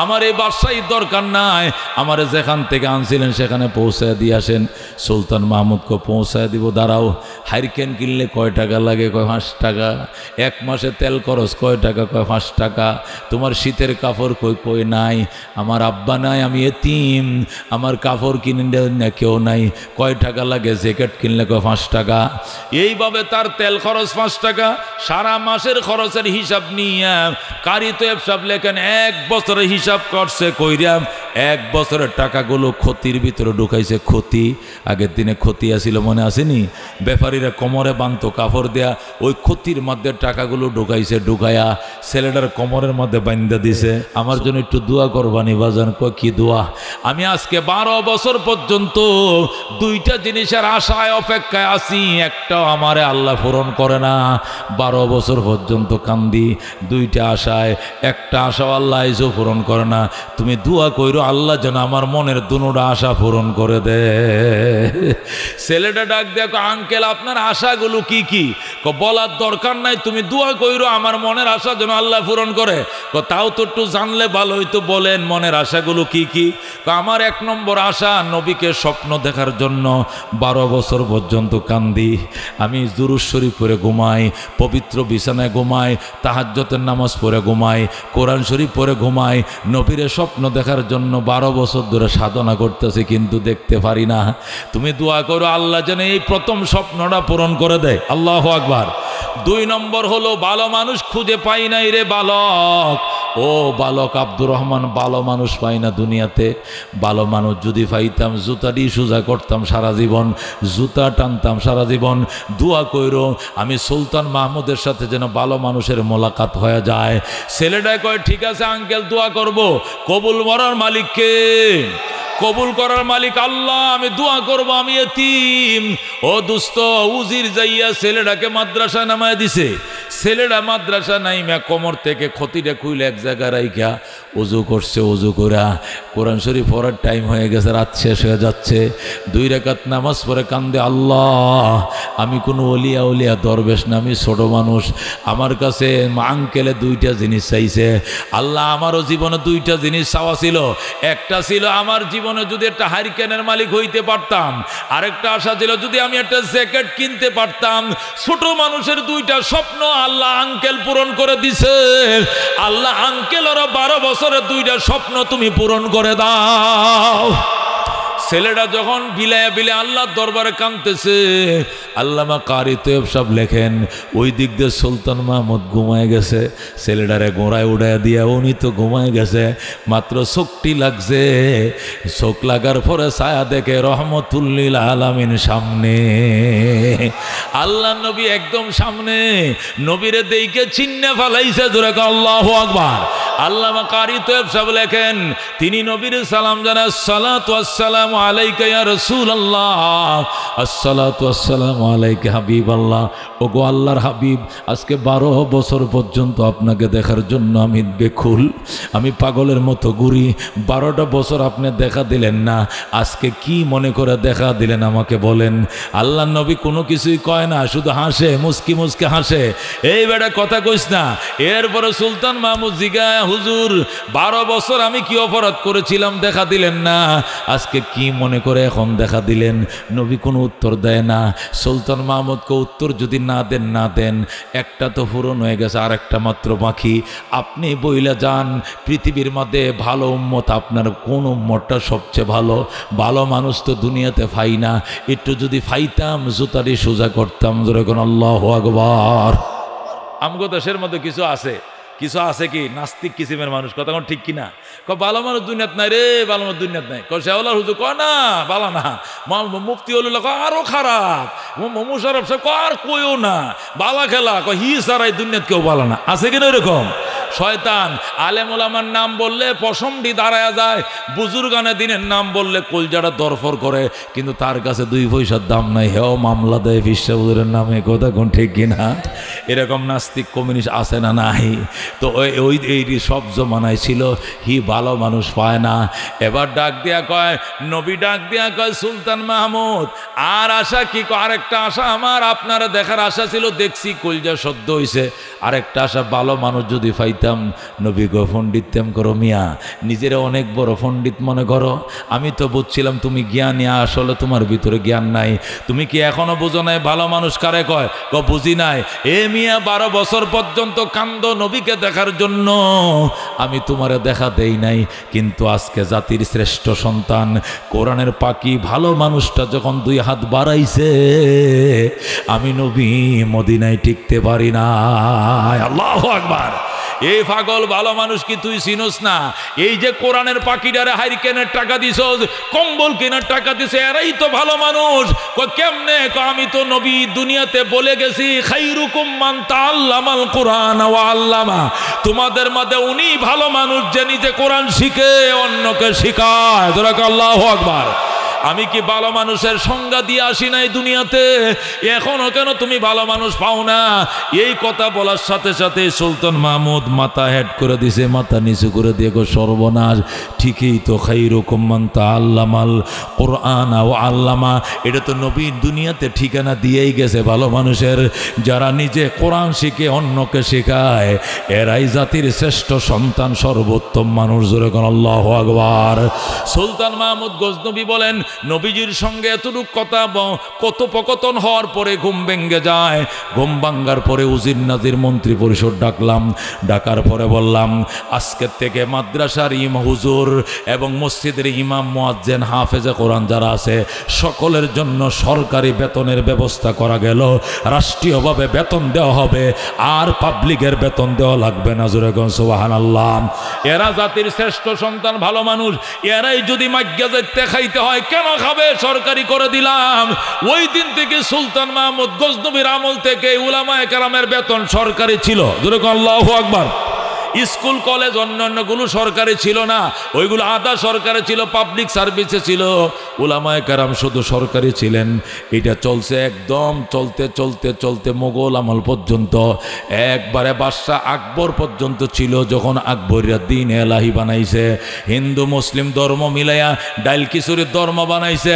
S1: আমার এই বাদশাহীর দরকার নাই, আমার যেখান থেকে আনছিলেন সেখানে পৌঁছায় দিয়ে আসেন। সুলতান মাহমুদকে পৌঁছায় দিব। দাঁড়াও, হারিকেন কিনলে কয় টাকা লাগে? কয় 5 টাকা। 1 মাসে তেল খরচ কয় টাকা? কয় 5 টাকা। তোমার শীতের কাপড় কই নাই? আমার আব্বা নাই, আমি এতিম, আমার কাপড় কিনে না কেউ নাই। কয় টাকা লাগে? জ্যাকেট কিনলে কয় 5 টাকা। এইভাবে তার তেল খরচ 5 টাকা। সারা মাসের খরচের হিসাব নিয়ে কারি তৈয়ব সাহেব লেখেন 1 বছরের হিসাব করছে কইরাম। 1 বছরের টাকাগুলো ক্ষতির ভিতরে ঢুকাইছে। ক্ষতি, আগের দিনে ক্ষতি আসিল, মনে আসেনি? ব্যাপারীরা কোমরে বাঁধতো কাপড় দেয়া, ওই ক্ষতির মধ্যে টাকাগুলো ঢুকাইছে। ঢুকাইয়া ছেলেটার কোমরের মধ্যে বান্ধা দিছে। আমার জন্য একটু দোয়া করবানি বাজান? কয় কি দোয়া? আমি আজকে 12 বছর পর্যন্ত 2টা জিনিসের আশায় অপেক্ষায় আছি, একটাও আমারে আল্লাহ পূরণ করে না। 12 বছর পর্যন্ত কান্দি 2টা আশায়, একটা আশাও আল্লাহ আইজও পূরণ করে না। তুমি দোয়া কইরো আল্লাহ যেন আমার মনের দুনোটা আশা পূরণ করে দেয়। ছেলেটা ডাক দেখো, আঙ্কেল আপনার আশাগুলো কি কি? বলার দরকার নাই, তুমি দোয়া কইরো আমার মনের আশা যেন আল্লাহ পূরণ করে। তাও তো একটু জানলে ভালো হইতো, বলেন মনের আশাগুলো কি কি? আমার 1 নম্বর আশা নবীকে স্বপ্ন দেখার জন্য 12 বছর পর্যন্ত কান্দি আমি, দুরূদ শরীফ পড়ে ঘুমাই, পবিত্র বিছানায় ঘুমাই, তাহাজ্জুদের নামাজ পড়ে ঘুমাই, কোরআন শরীফ পড়ে ঘুমাই, নবীরে স্বপ্ন দেখার জন্য 12 বছর ধরে সাধনা করতেছি কিন্তু দেখতে পারি না। তুমি দোয়া করো আল্লাহ যেন এই প্রথম স্বপ্নটা পূরণ করে দেয়। আল্লাহু আকবার। 2 নম্বর হলো ভালো মানুষ খুঁজে পাই নাই রে বালক। ও বালক আব্দুর রহমান, ভালো মানুষ পাই না দুনিয়াতে। ভালো মানুষ যদি পাইতাম জুতাটি সোজা করতাম সারা জীবন, জুতা টানতাম সারা জীবন। দোয়া কইরো আমি সুলতান মাহমুদের সাথে যেন ভালো মানুষের মোলাকাত হয়ে যায়। ছেলেটাই কয় ঠিক আছে আঙ্কেল দোয়া করব। কবুল করার মালিককে, কবুল করার মালিক আল্লাহ, আমি দোয়া করব আমি এতিম। ও দোস্ত, উজির যাইয়া ছেলেটাকে মাদ্রাসায় নামায় দিছে। ছেলেটা মাদ্রাসা নাইমা কোমর থেকে ক্ষতিটা খুইলে এক জায়গায় রাইখা উজু করছে। উজু করা কোরআন শরীফ পড়ার টাইম হয়ে গেছে, রাত শেষ হয়ে যাচ্ছে। 2 রাকাত নামাজ পড়ে কান্দে, আল্লাহ আমি কোনো ওলিয়া উলিয়া দরবেশ না, আমি ছোট মানুষ। আমার কাছে আঙ্কেলে 2টা জিনিস চাইছে। আল্লাহ আমারও জীবনে 2টা জিনিস চাওয়া ছিল। একটা ছিল আমার জীবনে যদি একটা হারিকেনের মালিক হইতে পারতাম, আরেকটা আশা ছিল যদি আমি একটা জ্যাকেট কিনতে পারতাম। ছোট মানুষের 2টা স্বপ্ন আল্লাহ আঙ্কেল পূরণ করে দিছে। আল্লাহ আঙ্কেলেরও 12 বছরের 2টা স্বপ্ন তুমি পূরণ করে দাও। ছেলেটা যখন বিলায়া বিলে আল্লাহর দরবারে কাঁদতেছে, আল্লামা কারি তৈয়ব সাহেব লেখেন ওই দিক দিয়ে সুলতান মাহমুদ ঘুমায় গেছে। ছেলেটারে গোড়ায় উড়ায় দিয়া উনি তো ঘুমায় গেছে, মাত্র চোখটি লাগছে। চোখ লাগার পরে ছায়া দেখে রহমতুল্লিল আলামিন সামনে, আল্লাহ নবী একদম সামনে। নবীরে দেইকে চিন্নে ফেলাইছে, জোরে আল্লাহু আকবার। আল্লামা কারি তৈয়ব সাহেব লেখেন তিনি নবীর সালাম জানায়, আসসালাতু ওয়াসসালামু আলাইকা ইয়া রাসূলুল্লাহ, আসসালাতু ওয়াসসালামু আলাইকা হাবিবাল্লাহ। ওগো আল্লাহর হাবিব, আজকে 12 বছর পর্যন্ত আপনাকে দেখার জন্য আমি বেকুল, আমি পাগলের মতো ঘুরি। 12টা বছর আপনি দেখা দিলেন না, আজকে কি মনে করে দেখা দিলেন আমাকে বলেন। আল্লাহ নবী কোনো কিছুই কয় না, শুধু হাসে, মুস্কি মুস্কি হাসে। এই বেটা কথা কইস না। এরপরে সুলতান মাহমুদ জিগায়, হুজুর 12 বছর আমি কি অপরাধ করেছিলাম দেখা দিলেন না, আজকে কি মনে করে এখন দেখা দিলেন? নবী কোনো উত্তর দেয় না। সুলতান মাহমুদকে উত্তর যদি না দেন, একটা তো পূরণ হয়ে গেছে, আর একটা মাত্র বাকি। আপনি বইলা যান পৃথিবীর মধ্যে ভালো উম্মত আপনার কোন উম্মতটা সবচেয়ে ভালো? ভালো মানুষ তো দুনিয়াতে পাই না, একটু যদি পাইতাম জুতারি সোজা করতাম। যেরকম আল্লাহু আকবার। আমগো দেশের মধ্যে কিছু আছে কি নাস্তিক কিসিমের মানুষ, কথা কোন ঠিক কিনা? ভালো মানুষ দুনিয়াত নাই রে, ভালো মানুষ দুনিয়াত নাই। শেওলার হুজুর কয় না ভালো না, মুফতি হল আরো খারাপ, মুশারফ সাহেব আর কইও না, বালা খেলা হি সারাই দুনিয়াত কেউ ভালো না। আছে কিনা এরকম? শয়তান। আলেম ওলামার নাম বললে পশমটি দাঁড়ায়া যায়, বুজুর্গানে দিনের নাম বললে কলজাটা দরফর করে, কিন্তু তার কাছে 2 পয়সার দাম নাই, হেও মামলা দেয় বিশ্বাবুদের নামে। কথা কোন ঠিক কিনা? এরকম নাস্তিক কমিউনিস্ট আছে না নাই? তো ওই সব জমানায় ছিল, হি ভালো মানুষ পায় না। এবার ডাক দিয়া কয়, নবী ডাক দিয়া কয়, সুলতান মাহমুদ আর আশা কি? আরেকটা আশা আমার আপনারা দেখার আশা ছিল, দেখছি কলজা সদ্য হইছে। আরেকটা আশা, ভালো মানুষ যদি পাইতাম। নবী গো পণ্ডিতেম করো মিয়া, নিজেরা অনেক বড় পণ্ডিত মনে করো। আমি তো বুঝছিলাম তুমি জ্ঞানী, আসলে তোমার ভিতরে জ্ঞান নাই। তুমি কি এখনো বুঝো নাই ভালো মানুষ কারে কয়? বুঝি নাই। এ মিয়া 12 বছর পর্যন্ত কান্দ নবীকে দেখার জন্য, আমি তোমারে দেখা দেই নাই। কিন্তু আজকে জাতির শ্রেষ্ঠ সন্তান কোরআনের পাখি ভালো মানুষটা যখন 2 হাত বাড়াইছে, আমি নবী মদিনায় টিকতে পারি না। আল্লাহু আকবার। এই পাগল ভালো মানুষ কি তুই চিনোস না? এই যে কোরআনের পাখিটারে হারিকেনের টাকা দিছ, কম্বল কেনার টাকা দিছে, এরাই তো ভালো মানুষ। কেমনে? আমি তো নবী দুনিয়াতে বলে গেছি, খাইরুকুম মান তাআল্লামাল কুরআন ওয়া আল্লামা। তোমাদের মধ্যে উনি ভালো মানুষ যে নিজে কোরআন শিখে অন্যকে শিখায়। আল্লাহু আকবার। আমি কি ভালো মানুষের সংজ্ঞা দিয়ে আসি নাই দুনিয়াতে? এখনো কেন তুমি ভালো মানুষ পাও না? এই কথা বলার সাথে সাথে সুলতান মাহমুদ মাথা হেড করে দিছে, মাথা নিচু করে দিয়ে গো সর্বনাশ, ঠিকই তো, খাইরুকুম মান তাআল্লামাল কুরআন ওয়া আল্লামা, এটা তো নবীর দুনিয়াতে ঠিকানা দিয়েই গেছে ভালো মানুষের। যারা নিজে কোরআন শিখে অন্যকে শেখায় এরাই জাতির শ্রেষ্ঠ সন্তান, সর্বোত্তম মানুষ। জোরে কোন আল্লাহু আকবার। সুলতান মাহমুদ গজনবী বলেন, নবীজির সঙ্গে এতটুক কথা কথোপকথন হওয়ার পরে ঘুম ভেঙে যায়। ঘুম ভাঙ্গার পরে উজির নাজির মন্ত্রী পরিষদ ডাকলাম, ডাকার পরে বললাম, আজকের থেকে মাদ্রাসার হুজুর এবং মসজিদের ইমাম, মুয়াজ্জিন, হাফেজে কোরআন যারা আছে সকলের জন্য সরকারি বেতনের ব্যবস্থা করা গেল। রাষ্ট্রীয়ভাবে বেতন দেওয়া হবে, আর পাবলিকের বেতন দেওয়া লাগবে না। জোরে কোন সুবহানাল্লাহ। এরা জাতির শ্রেষ্ঠ সন্তান, ভালো মানুষ। এরাই যদি মাগ্যা যাইতে খাইতে হয় কেন খাবে? সরকারি করে দিলাম। ওই দিন থেকে সুলতান মাহমুদ গজনবীর আমল থেকে উলামায়ে কেরামের বেতন সরকারি ছিল। জোরে কোন আল্লাহু আকবার। স্কুল কলেজ অন্যান্যগুলো সরকারি ছিল না, ওইগুলো আধা সরকারি ছিল, পাবলিক সার্ভিসে ছিল। উলামায়ে কেরাম শুধু সরকারি ছিলেন। এটা চলছে একদম চলতে চলতে চলতে মোগল আমল পর্যন্ত, একবারে বাদশাহ আকবর পর্যন্ত ছিল। যখন আকবরিয়া দিন এলাহি বানাইছে, হিন্দু মুসলিম ধর্ম মিলাইয়া ডাইল খিচুড়ির ধর্ম বানাইছে।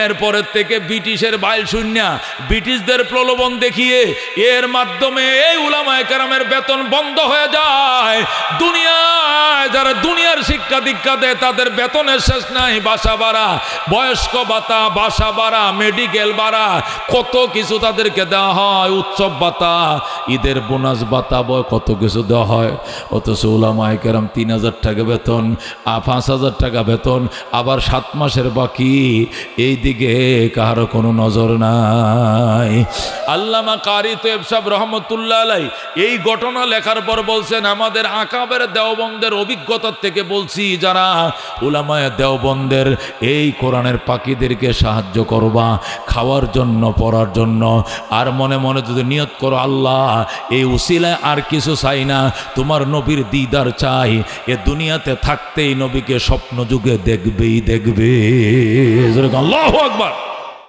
S1: এরপরের থেকে ব্রিটিশের বাইল শূন্য, ব্রিটিশদের প্রলোভন দেখিয়ে এর মাধ্যমে এই উলামায়ে কেরামের বেতন বন্ধ হয়ে যায়। দুনিয়ায় যারা দুনিয়ার শিক্ষা দীক্ষা দেয় তাদের বেতনের শেষ নাই। বাসা ভাড়া, বয়স্ক ভাতা, বাসা ভাড়া, মেডিকেল ভাড়া, কত কিছু তাদেরকে দেওয়া হয়, উৎসব ভাতা, ঈদের বোনাস ভাতা, কত কিছু দেওয়া হয়। অথচ উলামায়ে কেরাম 3000 টাকা বেতন, 5000 টাকা বেতন, আবার 7 মাসের বাকি। এই দিকে কারো কোনো নজর নাই। আল্লামা কারি তৈয়ব সাহেব রহমতুল্লাহ আলাইহি এই ঘটনা লেখার পর বলছেন, আমাদের আকাবের দেওবন্দের অভিজ্ঞতার থেকে বলছি, যারা উলামায়ে দেওবন্দের এই কোরআনের পাখিদেরকে সাহায্য করবা খাওয়ার জন্য, পড়ার জন্য, আর মনে মনে যদি নিয়ত করো, আল্লাহ এই উসিলায় আর কিছু চাই না, তোমার নবীর দিদার চাই, এ দুনিয়াতে থাকতেই নবীকে স্বপ্ন যুগে দেখবেই দেখবে। আল্লাহু আকবার।